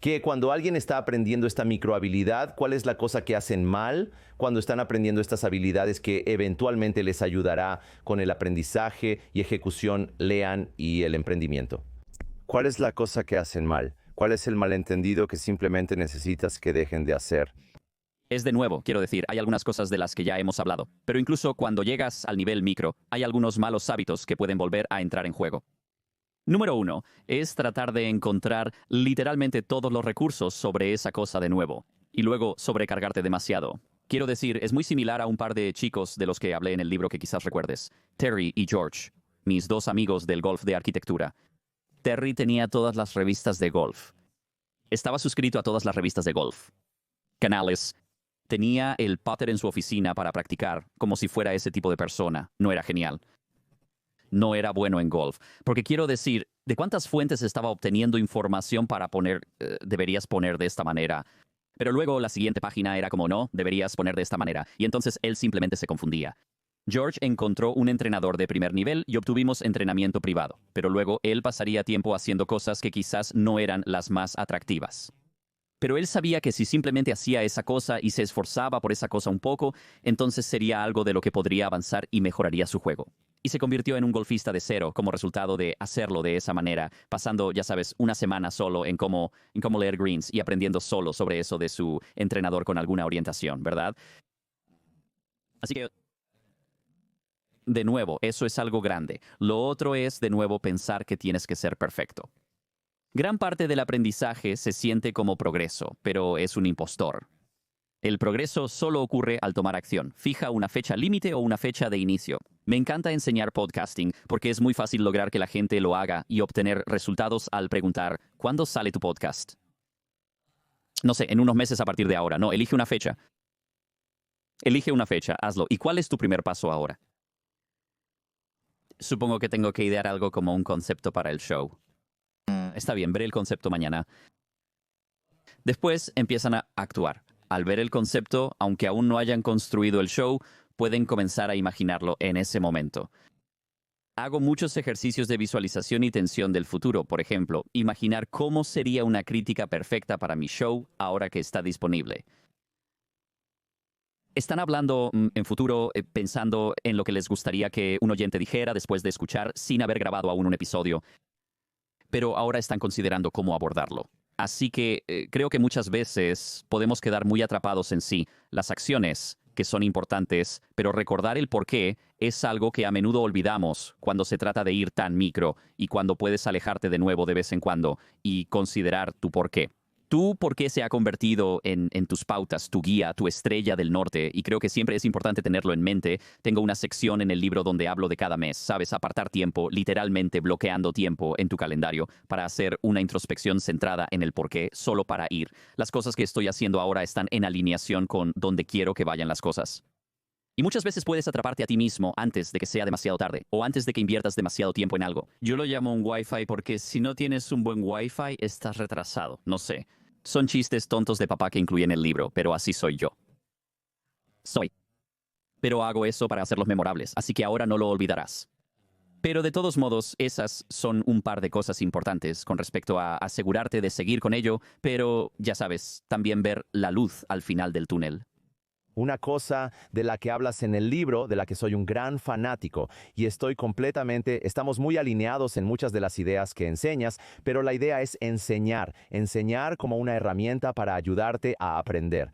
Speaker 3: Que cuando alguien está aprendiendo esta microhabilidad, ¿cuál es la cosa que hacen mal cuando están aprendiendo estas habilidades que eventualmente les ayudará con el aprendizaje y ejecución, lean y el emprendimiento? ¿Cuál es la cosa que hacen mal? ¿Cuál es el malentendido que simplemente necesitas que dejen de hacer?
Speaker 1: Es de nuevo, quiero decir, hay algunas cosas de las que ya hemos hablado, pero incluso cuando llegas al nivel micro, hay algunos malos hábitos que pueden volver a entrar en juego. Número 1 es tratar de encontrar literalmente todos los recursos sobre esa cosa de nuevo, y luego sobrecargarte demasiado. Quiero decir, es muy similar a un par de chicos de los que hablé en el libro que quizás recuerdes, Terry y George, mis dos amigos del golf de arquitectura. Terry tenía todas las revistas de golf. Estaba suscrito a todas las revistas de golf. Canales. Tenía el putter en su oficina para practicar, como si fuera ese tipo de persona. No era genial. No era bueno en golf. Porque quiero decir, ¿de cuántas fuentes estaba obteniendo información para poner, deberías poner de esta manera? Pero luego la siguiente página era como, no, deberías poner de esta manera. Y entonces él simplemente se confundía. George encontró un entrenador de primer nivel y obtuvimos entrenamiento privado. Pero luego él pasaría tiempo haciendo cosas que quizás no eran las más atractivas. Pero él sabía que si simplemente hacía esa cosa y se esforzaba por esa cosa un poco, entonces sería algo de lo que podría avanzar y mejoraría su juego. Y se convirtió en un golfista de cero como resultado de hacerlo de esa manera, pasando, ya sabes, una semana solo en cómo leer greens y aprendiendo solo sobre eso de su entrenador con alguna orientación, ¿verdad? Así que, de nuevo, eso es algo grande. Lo otro es, de nuevo, pensar que tienes que ser perfecto. Gran parte del aprendizaje se siente como progreso, pero es un impostor. El progreso solo ocurre al tomar acción. Fija una fecha límite o una fecha de inicio. Me encanta enseñar podcasting porque es muy fácil lograr que la gente lo haga y obtener resultados al preguntar, ¿cuándo sale tu podcast? No sé, en unos meses a partir de ahora. No, elige una fecha. Elige una fecha, hazlo. ¿Y cuál es tu primer paso ahora? Supongo que tengo que idear algo como un concepto para el show. Está bien, veré el concepto mañana. Después empiezan a actuar. Al ver el concepto, aunque aún no hayan construido el show, pueden comenzar a imaginarlo en ese momento. Hago muchos ejercicios de visualización y tensión del futuro. Por ejemplo, imaginar cómo sería una crítica perfecta para mi show ahora que está disponible. Están hablando en futuro, pensando en lo que les gustaría que un oyente dijera después de escuchar sin haber grabado aún un episodio. Pero ahora están considerando cómo abordarlo. Así que creo que muchas veces podemos quedar muy atrapados en sí, las acciones que son importantes, pero recordar el por qué es algo que a menudo olvidamos cuando se trata de ir tan micro y cuando puedes alejarte de nuevo de vez en cuando y considerar tu por qué. Tu por qué se ha convertido en tus pautas, tu guía, tu estrella del norte, y creo que siempre es importante tenerlo en mente. Tengo una sección en el libro donde hablo de cada mes, ¿sabes? Apartar tiempo, literalmente bloqueando tiempo en tu calendario para hacer una introspección centrada en el por qué, solo para ir. Las cosas que estoy haciendo ahora están en alineación con donde quiero que vayan las cosas. Y muchas veces puedes atraparte a ti mismo antes de que sea demasiado tarde o antes de que inviertas demasiado tiempo en algo. Yo lo llamo un Wi-Fi porque si no tienes un buen Wi-Fi, estás retrasado. No sé. Son chistes tontos de papá que incluyen el libro, pero así soy yo. Pero hago eso para hacerlos memorables, así que ahora no lo olvidarás. Pero de todos modos, esas son un par de cosas importantes con respecto a asegurarte de seguir con ello, pero ya sabes, también ver la luz al final del túnel.
Speaker 3: Una cosa de la que hablas en el libro, de la que soy un gran fanático, y estamos muy alineados en muchas de las ideas que enseñas, pero la idea es enseñar como una herramienta para ayudarte a aprender.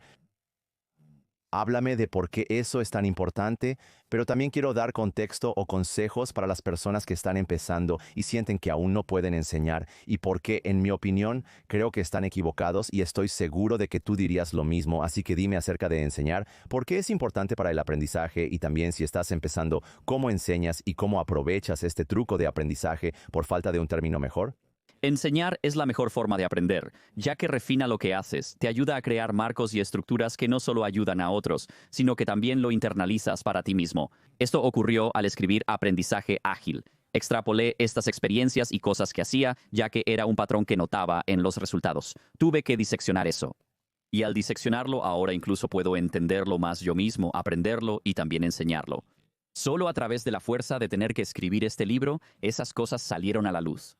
Speaker 3: Háblame de por qué eso es tan importante, pero también quiero dar contexto o consejos para las personas que están empezando y sienten que aún no pueden enseñar y por qué, en mi opinión, creo que están equivocados y estoy seguro de que tú dirías lo mismo, así que dime acerca de enseñar, por qué es importante para el aprendizaje y también si estás empezando, cómo enseñas y cómo aprovechas este truco de aprendizaje por falta de un término mejor.
Speaker 1: Enseñar es la mejor forma de aprender, ya que refina lo que haces, te ayuda a crear marcos y estructuras que no solo ayudan a otros, sino que también lo internalizas para ti mismo. Esto ocurrió al escribir Aprendizaje Ágil. Extrapolé estas experiencias y cosas que hacía, ya que era un patrón que notaba en los resultados. Tuve que diseccionar eso. Y al diseccionarlo, ahora incluso puedo entenderlo más yo mismo, aprenderlo y también enseñarlo. Solo a través de la fuerza de tener que escribir este libro, esas cosas salieron a la luz.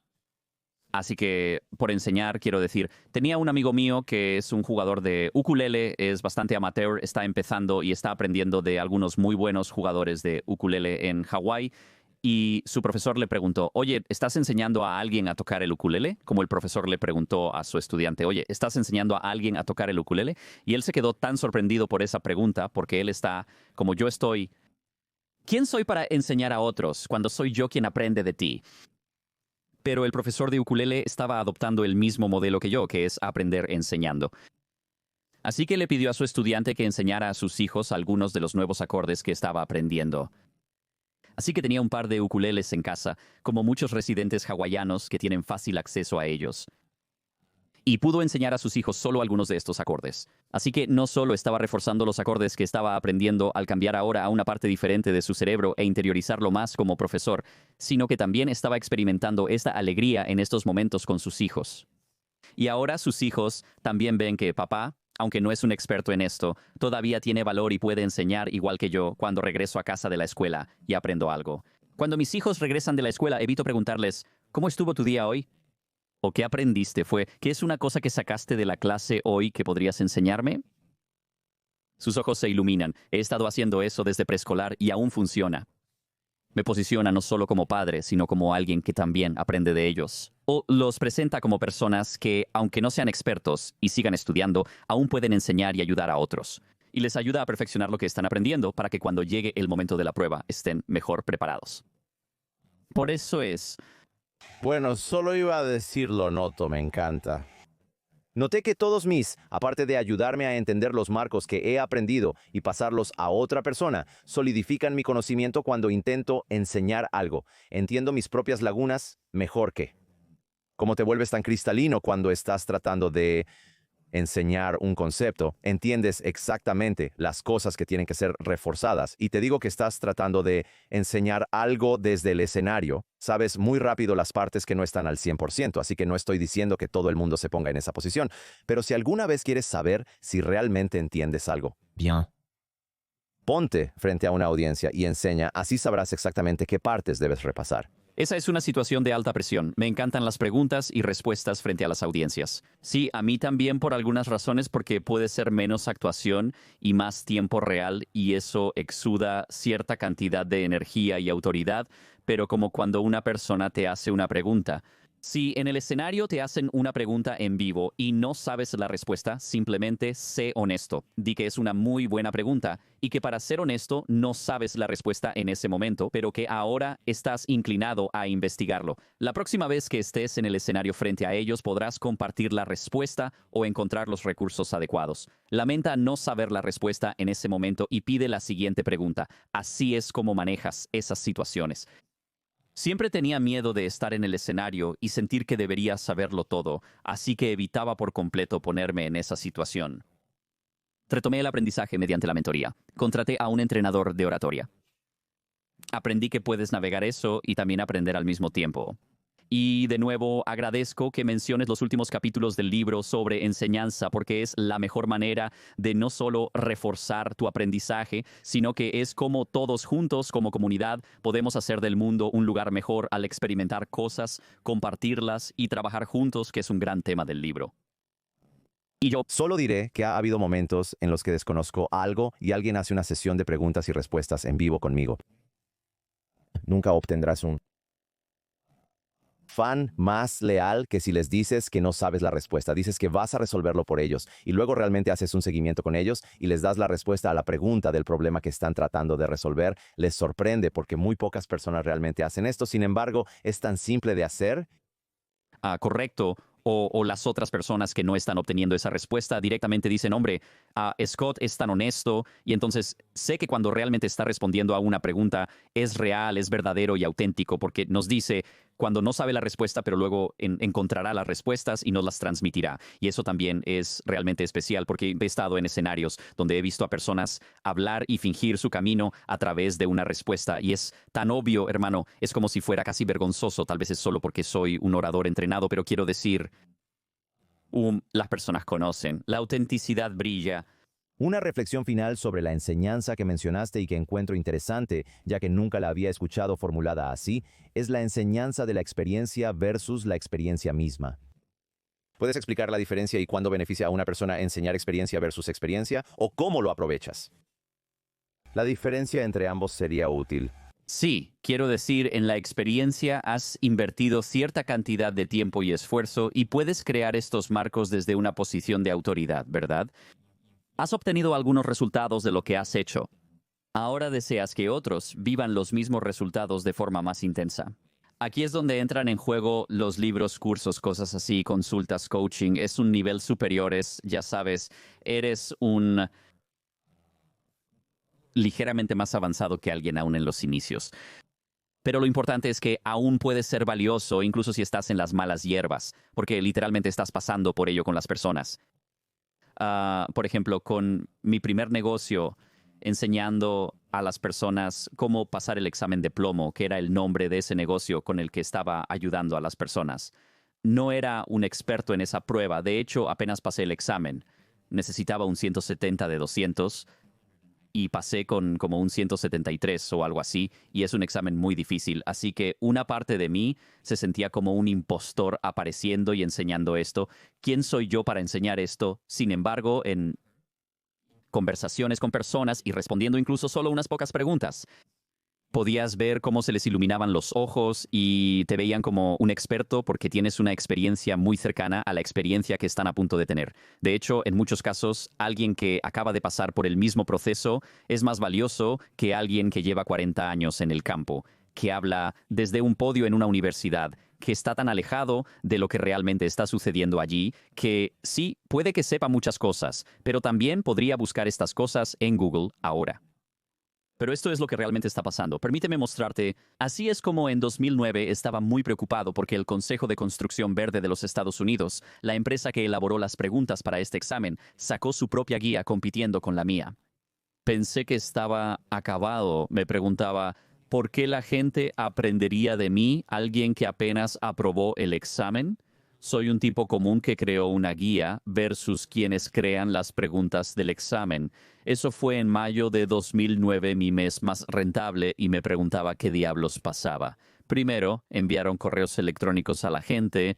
Speaker 1: Así que, por enseñar, quiero decir, tenía un amigo mío que es un jugador de ukulele, es bastante amateur, está empezando y está aprendiendo de algunos muy buenos jugadores de ukulele en Hawái. Y su profesor le preguntó, oye, ¿estás enseñando a alguien a tocar el ukulele? Como el profesor le preguntó a su estudiante, oye, ¿estás enseñando a alguien a tocar el ukulele? Y él se quedó tan sorprendido por esa pregunta, porque él está, como yo estoy, ¿quién soy para enseñar a otros cuando soy yo quien aprende de ti? Pero el profesor de ukulele estaba adoptando el mismo modelo que yo, que es aprender enseñando. Así que le pidió a su estudiante que enseñara a sus hijos algunos de los nuevos acordes que estaba aprendiendo. Así que tenía un par de ukuleles en casa, como muchos residentes hawaianos que tienen fácil acceso a ellos. Y pudo enseñar a sus hijos solo algunos de estos acordes. Así que no solo estaba reforzando los acordes que estaba aprendiendo al cambiar ahora a una parte diferente de su cerebro e interiorizarlo más como profesor, sino que también estaba experimentando esta alegría en estos momentos con sus hijos. Y ahora sus hijos también ven que papá, aunque no es un experto en esto, todavía tiene valor y puede enseñar igual que yo cuando regreso a casa de la escuela y aprendo algo. Cuando mis hijos regresan de la escuela, evito preguntarles, ¿cómo estuvo tu día hoy? ¿O qué aprendiste? ¿Qué es una cosa que sacaste de la clase hoy que podrías enseñarme? Sus ojos se iluminan. He estado haciendo eso desde preescolar y aún funciona. Me posiciona no solo como padre, sino como alguien que también aprende de ellos. O los presenta como personas que, aunque no sean expertos y sigan estudiando, aún pueden enseñar y ayudar a otros. Y les ayuda a perfeccionar lo que están aprendiendo para que cuando llegue el momento de la prueba estén mejor preparados. Por eso es...
Speaker 3: Bueno, solo iba a decir lo noto, me encanta. Noté que aparte de ayudarme a entender los marcos que he aprendido y pasarlos a otra persona, solidifican mi conocimiento cuando intento enseñar algo. Entiendo mis propias lagunas mejor que. ¿Cómo te vuelves tan cristalino cuando estás tratando de enseñar un concepto? Entiendes exactamente las cosas que tienen que ser reforzadas. Y te digo que estás tratando de enseñar algo desde el escenario. Sabes muy rápido las partes que no están al 100%, así que no estoy diciendo que todo el mundo se ponga en esa posición. Pero si alguna vez quieres saber si realmente entiendes algo,
Speaker 5: Bien.
Speaker 3: ponte frente a una audiencia y enseña, así sabrás exactamente qué partes debes repasar.
Speaker 1: Esa es una situación de alta presión. Me encantan las preguntas y respuestas frente a las audiencias. Sí, a mí también por algunas razones porque puede ser menos actuación y más tiempo real y eso exuda cierta cantidad de energía y autoridad, pero como cuando una persona te hace una pregunta. Si en el escenario te hacen una pregunta en vivo y no sabes la respuesta, simplemente sé honesto. Di que es una muy buena pregunta y que para ser honesto no sabes la respuesta en ese momento, pero que ahora estás inclinado a investigarlo. La próxima vez que estés en el escenario frente a ellos podrás compartir la respuesta o encontrar los recursos adecuados. Lamenta no saber la respuesta en ese momento y pide la siguiente pregunta. Así es como manejas esas situaciones. Siempre tenía miedo de estar en el escenario y sentir que debería saberlo todo, así que evitaba por completo ponerme en esa situación. Retomé el aprendizaje mediante la mentoría. Contraté a un entrenador de oratoria. Aprendí que puedes navegar eso y también aprender al mismo tiempo. Y de nuevo agradezco que menciones los últimos capítulos del libro sobre enseñanza, porque es la mejor manera de no solo reforzar tu aprendizaje, sino que es como todos juntos, como comunidad, podemos hacer del mundo un lugar mejor al experimentar cosas, compartirlas y trabajar juntos, que es un gran tema del libro. Y yo
Speaker 3: Solo diré que ha habido momentos en los que desconozco algo y alguien hace una sesión de preguntas y respuestas en vivo conmigo. Nunca obtendrás un fan más leal que si les dices que no sabes la respuesta. Dices que vas a resolverlo por ellos y luego realmente haces un seguimiento con ellos y les das la respuesta a la pregunta del problema que están tratando de resolver. Les sorprende porque muy pocas personas realmente hacen esto. Sin embargo, es tan simple de hacer.
Speaker 1: correcto, o las otras personas que no están obteniendo esa respuesta directamente dicen, hombre, Scott es tan honesto, y entonces sé que cuando realmente está respondiendo a una pregunta es real, es verdadero y auténtico, porque nos dice cuando no sabe la respuesta, pero luego encontrará las respuestas y nos las transmitirá. Y eso también es realmente especial, porque he estado en escenarios donde he visto a personas hablar y fingir su camino a través de una respuesta. Y es tan obvio, hermano, es como si fuera casi vergonzoso. Tal vez es solo porque soy un orador entrenado, pero quiero decir, las personas conocen, la autenticidad brilla.
Speaker 3: Una reflexión final sobre la enseñanza que mencionaste y que encuentro interesante, ya que nunca la había escuchado formulada así, es la enseñanza de la experiencia versus la experiencia misma. ¿Puedes explicar la diferencia y cuándo beneficia a una persona enseñar experiencia versus experiencia o cómo lo aprovechas? La diferencia entre ambos sería útil.
Speaker 1: Sí, quiero decir, en la experiencia has invertido cierta cantidad de tiempo y esfuerzo y puedes crear estos marcos desde una posición de autoridad, ¿verdad? Has obtenido algunos resultados de lo que has hecho. Ahora deseas que otros vivan los mismos resultados de forma más intensa. Aquí es donde entran en juego los libros, cursos, cosas así, consultas, coaching. Es un nivel superior, ya sabes, eres un ligeramente más avanzado que alguien aún en los inicios. Pero lo importante es que aún puedes ser valioso incluso si estás en las malas hierbas, porque literalmente estás pasando por ello con las personas. Por ejemplo, con mi primer negocio, enseñando a las personas cómo pasar el examen de plomo, que era el nombre de ese negocio con el que estaba ayudando a las personas. No era un experto en esa prueba, de hecho apenas pasé el examen. Necesitaba un 170 de 200 y pasé con como un 173 o algo así, y es un examen muy difícil. Así que una parte de mí se sentía como un impostor apareciendo y enseñando esto. ¿Quién soy yo para enseñar esto? Sin embargo, en conversaciones con personas y respondiendo incluso solo unas pocas preguntas, podías ver cómo se les iluminaban los ojos y te veían como un experto porque tienes una experiencia muy cercana a la experiencia que están a punto de tener. De hecho, en muchos casos, alguien que acaba de pasar por el mismo proceso es más valioso que alguien que lleva 40 años en el campo, que habla desde un podio en una universidad, que está tan alejado de lo que realmente está sucediendo allí, que sí, puede que sepa muchas cosas, pero también podría buscar estas cosas en Google ahora. Pero esto es lo que realmente está pasando. Permíteme mostrarte. Así es como en 2009 estaba muy preocupado porque el Consejo de Construcción Verde de los Estados Unidos, la empresa que elaboró las preguntas para este examen, sacó su propia guía compitiendo con la mía. Pensé que estaba acabado. Me preguntaba, ¿por qué la gente aprendería de mí, alguien que apenas aprobó el examen? Soy un tipo común que creó una guía versus quienes crean las preguntas del examen. Eso fue en mayo de 2009, mi mes más rentable, y me preguntaba qué diablos pasaba. Primero, enviaron correos electrónicos a la gente.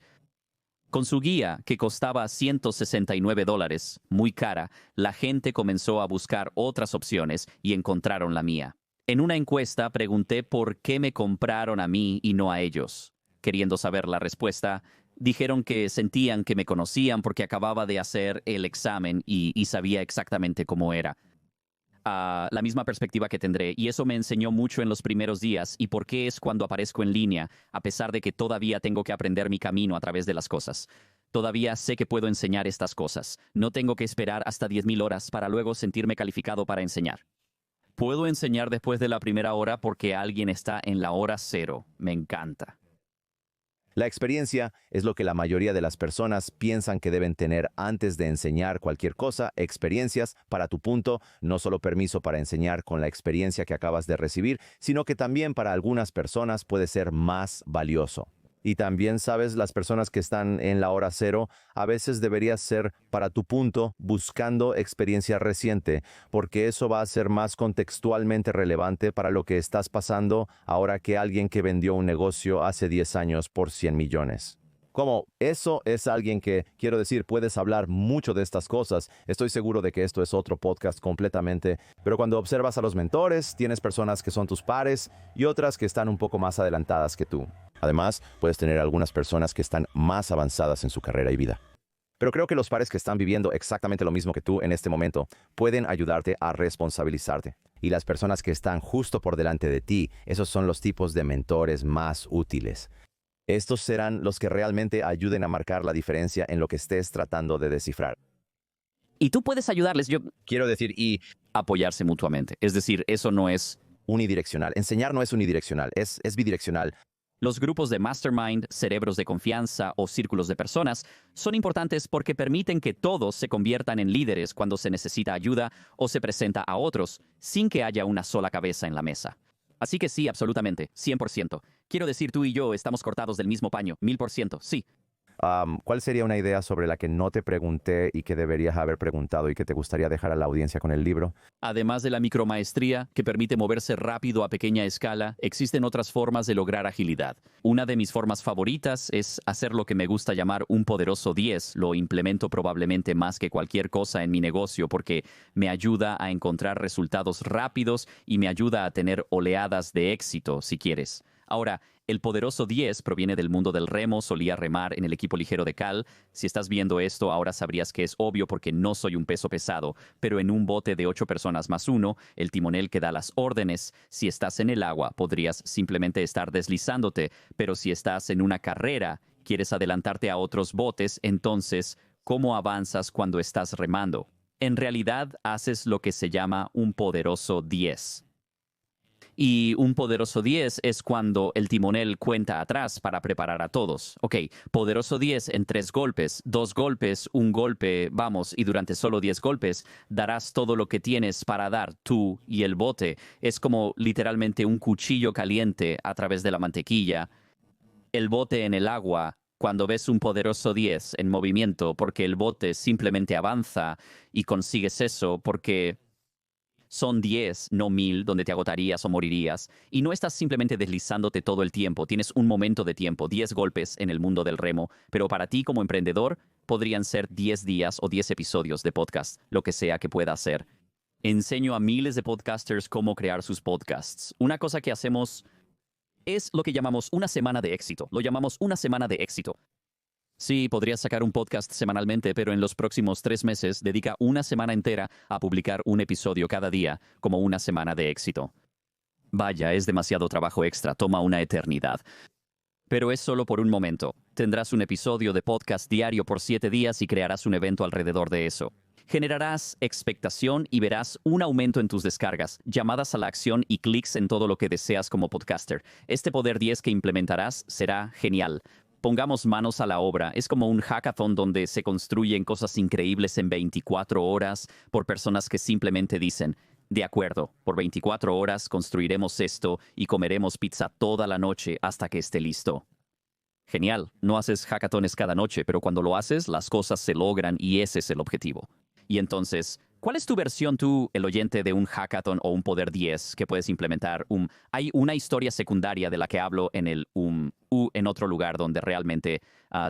Speaker 1: Con su guía, que costaba $169, muy cara, la gente comenzó a buscar otras opciones y encontraron la mía. En una encuesta pregunté por qué me compraron a mí y no a ellos. queriendo saber la respuesta. Dijeron que sentían que me conocían porque acababa de hacer el examen y sabía exactamente cómo era. La misma perspectiva que tendré, y eso me enseñó mucho en los primeros días y por qué es cuando aparezco en línea, a pesar de que todavía tengo que aprender mi camino a través de las cosas. Todavía sé que puedo enseñar estas cosas. No tengo que esperar hasta 10.000 horas para luego sentirme calificado para enseñar. Puedo enseñar después de la primera hora porque alguien está en la hora cero. Me encanta.
Speaker 3: La experiencia es lo que la mayoría de las personas piensan que deben tener antes de enseñar cualquier cosa. Experiencias, para tu punto, no solo permiso para enseñar con la experiencia que acabas de recibir, sino que también para algunas personas puede ser más valioso. Y también, sabes, las personas que están en la hora cero, a veces deberías ser, para tu punto, buscando experiencia reciente, porque eso va a ser más contextualmente relevante para lo que estás pasando ahora que alguien que vendió un negocio hace 10 años por 100 millones. Como eso es alguien que, quiero decir, puedes hablar mucho de estas cosas. Estoy seguro de que esto es otro podcast completamente, pero cuando observas a los mentores, tienes personas que son tus pares y otras que están un poco más adelantadas que tú. Además, puedes tener algunas personas que están más avanzadas en su carrera y vida. Pero creo que los pares que están viviendo exactamente lo mismo que tú en este momento pueden ayudarte a responsabilizarte. Y las personas que están justo por delante de ti, esos son los tipos de mentores más útiles. Estos serán los que realmente ayuden a marcar la diferencia en lo que estés tratando de descifrar.
Speaker 1: Y tú puedes ayudarles,
Speaker 3: Quiero decir, y
Speaker 1: apoyarse mutuamente. Es decir, eso no es...
Speaker 3: unidireccional. Enseñar no es unidireccional, es bidireccional.
Speaker 1: Los grupos de mastermind, cerebros de confianza o círculos de personas son importantes porque permiten que todos se conviertan en líderes cuando se necesita ayuda o se presenta a otros, sin que haya una sola cabeza en la mesa. Así que sí, absolutamente, 100%. Quiero decir, tú y yo estamos cortados del mismo paño, 1000%, sí.
Speaker 3: ¿Cuál sería una idea sobre la que no te pregunté y que deberías haber preguntado y que te gustaría dejar a la audiencia con el libro?
Speaker 1: Además de la micromaestría, que permite moverse rápido a pequeña escala, existen otras formas de lograr agilidad. Una de mis formas favoritas es hacer lo que me gusta llamar un poderoso 10. Lo implemento probablemente más que cualquier cosa en mi negocio porque me ayuda a encontrar resultados rápidos y me ayuda a tener oleadas de éxito, si quieres. Ahora, el poderoso 10 proviene del mundo del remo, solía remar en el equipo ligero de Cal. Si estás viendo esto, ahora sabrías que es obvio porque no soy un peso pesado, pero en un bote de 8 personas más uno, el timonel que da las órdenes. Si estás en el agua, podrías simplemente estar deslizándote, pero si estás en una carrera, quieres adelantarte a otros botes, entonces, ¿cómo avanzas cuando estás remando? En realidad, haces lo que se llama un poderoso 10. Y un poderoso 10 es cuando el timonel cuenta atrás para preparar a todos. Ok, poderoso 10 en 3 golpes, 2 golpes, 1 golpe, vamos, y durante solo 10 golpes darás todo lo que tienes para dar tú y el bote. Es como literalmente un cuchillo caliente a través de la mantequilla. El bote en el agua, cuando ves un poderoso 10 en movimiento, porque el bote simplemente avanza y consigues eso porque... Son 10, no 1000, donde te agotarías o morirías. Y no estás simplemente deslizándote todo el tiempo. Tienes un momento de tiempo, 10 golpes en el mundo del remo. Pero para ti como emprendedor, podrían ser 10 días o 10 episodios de podcast, lo que sea que pueda hacer. Enseño a miles de podcasters cómo crear sus podcasts. Una cosa que hacemos es lo que llamamos una semana de éxito. Lo llamamos una semana de éxito. Sí, podrías sacar un podcast semanalmente, pero en los próximos 3 meses dedica una semana entera a publicar un episodio cada día, como una semana de éxito. Vaya, es demasiado trabajo extra, toma una eternidad. Pero es solo por un momento. Tendrás un episodio de podcast diario por 7 días y crearás un evento alrededor de eso. Generarás expectación y verás un aumento en tus descargas, llamadas a la acción y clics en todo lo que deseas como podcaster. Este poder 10 que implementarás será genial. Pongamos manos a la obra. Es como un hackathon donde se construyen cosas increíbles en 24 horas por personas que simplemente dicen, de acuerdo, por 24 horas construiremos esto y comeremos pizza toda la noche hasta que esté listo. Genial, no haces hackathones cada noche, pero cuando lo haces, las cosas se logran y ese es el objetivo. Y entonces, ¿cuál es tu versión tú, el oyente, de un hackathon o un poder 10 que puedes implementar? Hay una historia secundaria de la que hablo en el en otro lugar donde realmente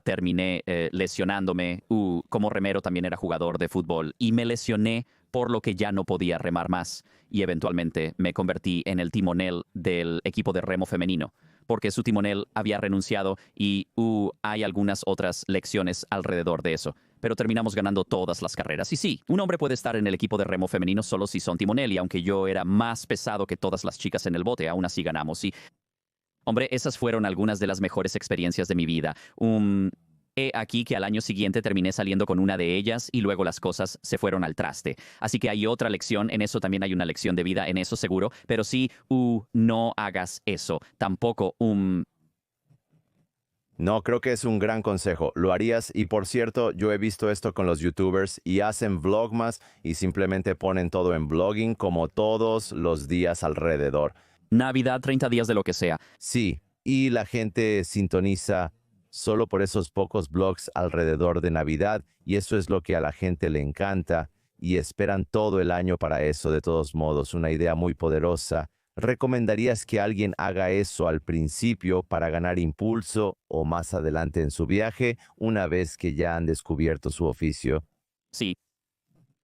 Speaker 1: terminé lesionándome. Como remero también era jugador de fútbol y me lesioné por lo que ya no podía remar más. Y eventualmente me convertí en el timonel del equipo de remo femenino. porque su timonel había renunciado y hay algunas otras lecciones alrededor de eso. Pero terminamos ganando todas las carreras. Y sí, un hombre puede estar en el equipo de remo femenino solo si son timonel, y aunque yo era más pesado que todas las chicas en el bote, aún así ganamos. Y, hombre, esas fueron algunas de las mejores experiencias de mi vida. He aquí que al año siguiente terminé saliendo con una de ellas y luego las cosas se fueron al traste. Así que hay otra lección, en eso también hay una lección de vida, en eso seguro, pero sí, no hagas eso. Tampoco
Speaker 3: No, creo que es un gran consejo. Lo harías y por cierto, yo he visto esto con los youtubers y hacen vlogmas y simplemente ponen todo en blogging como todos los días alrededor.
Speaker 1: Navidad, 30 días de lo que sea.
Speaker 3: Sí, y la gente sintoniza solo por esos pocos blogs alrededor de Navidad y eso es lo que a la gente le encanta y esperan todo el año para eso. De todos modos, una idea muy poderosa. ¿Recomendarías que alguien haga eso al principio para ganar impulso o más adelante en su viaje, una vez que ya han descubierto su oficio?
Speaker 1: Sí,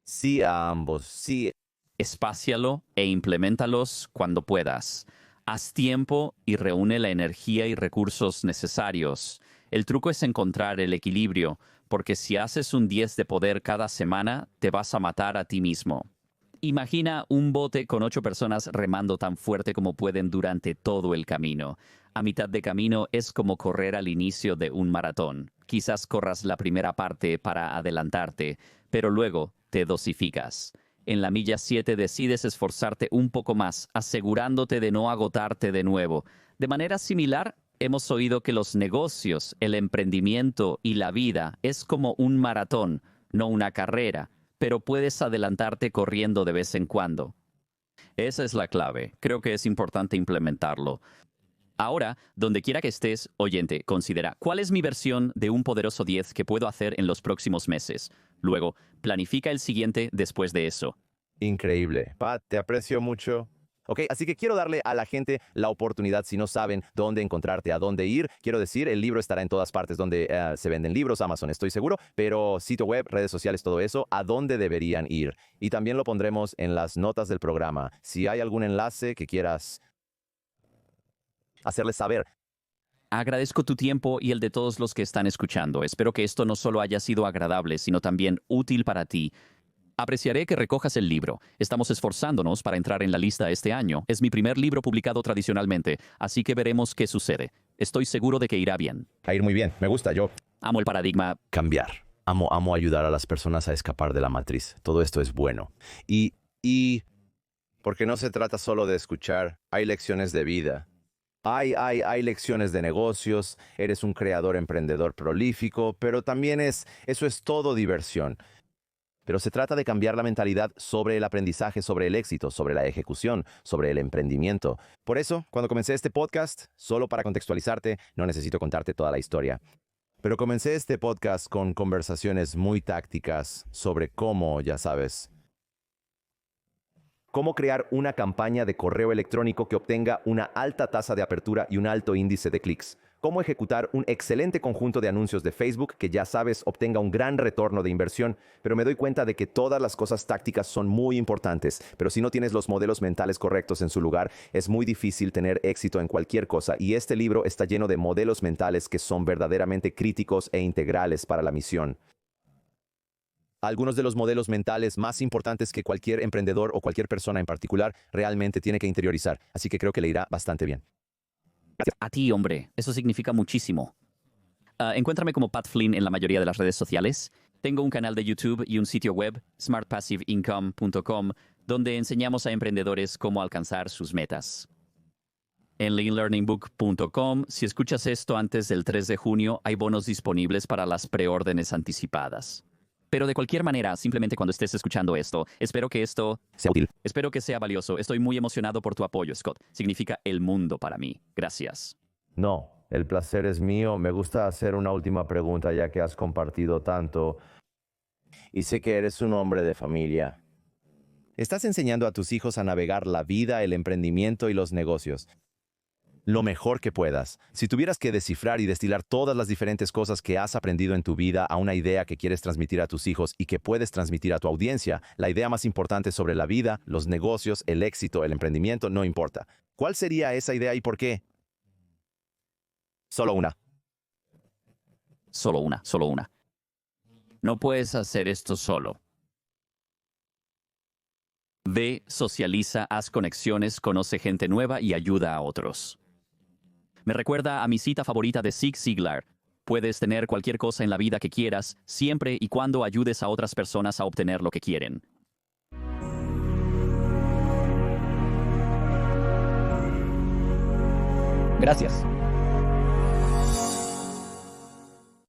Speaker 3: Sí a ambos, sí.
Speaker 1: espácialo e impleméntalos cuando puedas. Haz tiempo y reúne la energía y recursos necesarios. El truco es encontrar el equilibrio, porque si haces un 10 de poder cada semana, te vas a matar a ti mismo. Imagina un bote con 8 personas remando tan fuerte como pueden durante todo el camino. A mitad de camino es como correr al inicio de un maratón. Quizás corras la primera parte para adelantarte, pero luego te dosificas. En la milla 7 decides esforzarte un poco más, asegurándote de no agotarte de nuevo. De manera similar, hemos oído que los negocios, el emprendimiento y la vida es como un maratón, no una carrera, pero puedes adelantarte corriendo de vez en cuando. Esa es la clave. Creo que es importante implementarlo. Ahora, donde quiera que estés, oyente, considera ¿cuál es mi versión de un poderoso 10 que puedo hacer en los próximos meses? Luego, planifica el siguiente después de eso.
Speaker 3: Increíble. Pat, te aprecio mucho. Ok, así que quiero darle a la gente la oportunidad, si no saben dónde encontrarte, a dónde ir. Quiero decir, el libro estará en todas partes donde se venden libros, Amazon, estoy seguro, pero sitio web, redes sociales, todo eso, ¿a dónde deberían ir? Y también lo pondremos en las notas del programa. Si hay algún enlace que quieras hacerles saber.
Speaker 1: Agradezco tu tiempo y el de todos los que están escuchando. Espero que esto no solo haya sido agradable, sino también útil para ti. Apreciaré que recojas el libro. Estamos esforzándonos para entrar en la lista este año. Es mi primer libro publicado tradicionalmente, así que veremos qué sucede. Estoy seguro de que irá bien.
Speaker 3: A ir muy bien, me gusta, yo.
Speaker 1: Amo el paradigma.
Speaker 3: Cambiar. Amo ayudar a las personas a escapar de la matriz. Todo esto es bueno. Y porque no se trata solo de escuchar, hay lecciones de vida. Hay lecciones de negocios, eres un creador emprendedor prolífico, pero también eso es todo diversión. Pero se trata de cambiar la mentalidad sobre el aprendizaje, sobre el éxito, sobre la ejecución, sobre el emprendimiento. Por eso, cuando comencé este podcast, solo para contextualizarte, no necesito contarte toda la historia. Pero comencé este podcast con conversaciones muy tácticas sobre cómo, ya sabes, cómo crear una campaña de correo electrónico que obtenga una alta tasa de apertura y un alto índice de clics. Cómo ejecutar un excelente conjunto de anuncios de Facebook que ya sabes obtenga un gran retorno de inversión, pero me doy cuenta de que todas las cosas tácticas son muy importantes, pero si no tienes los modelos mentales correctos en su lugar, es muy difícil tener éxito en cualquier cosa y este libro está lleno de modelos mentales que son verdaderamente críticos e integrales para la misión. Algunos de los modelos mentales más importantes que cualquier emprendedor o cualquier persona en particular realmente tiene que interiorizar, así que creo que le irá bastante bien.
Speaker 1: A ti, hombre. Eso significa muchísimo. Encuéntrame como Pat Flynn en la mayoría de las redes sociales. Tengo un canal de YouTube y un sitio web, smartpassiveincome.com, donde enseñamos a emprendedores cómo alcanzar sus metas. En leanlearningbook.com, si escuchas esto antes del 3 de junio, hay bonos disponibles para las preórdenes anticipadas. Pero de cualquier manera, simplemente cuando estés escuchando esto, espero que
Speaker 3: Sea útil.
Speaker 1: espero que sea valioso. Estoy muy emocionado por tu apoyo, Scott. Significa el mundo para mí. Gracias.
Speaker 3: No, el placer es mío. Me gusta hacer una última pregunta ya que has compartido tanto. Y sé que eres un hombre de familia. Estás enseñando a tus hijos a navegar la vida, el emprendimiento y los negocios. Lo mejor que puedas. Si tuvieras que descifrar y destilar todas las diferentes cosas que has aprendido en tu vida a una idea que quieres transmitir a tus hijos y que puedes transmitir a tu audiencia, la idea más importante sobre la vida, los negocios, el éxito, el emprendimiento, no importa. ¿Cuál sería esa idea y por qué? Solo una.
Speaker 1: Solo una, solo una. No puedes hacer esto solo. Ve, socializa, haz conexiones, conoce gente nueva y ayuda a otros. Me recuerda a mi cita favorita de Zig Ziglar. Puedes tener cualquier cosa en la vida que quieras, siempre y cuando ayudes a otras personas a obtener lo que quieren.
Speaker 5: Gracias.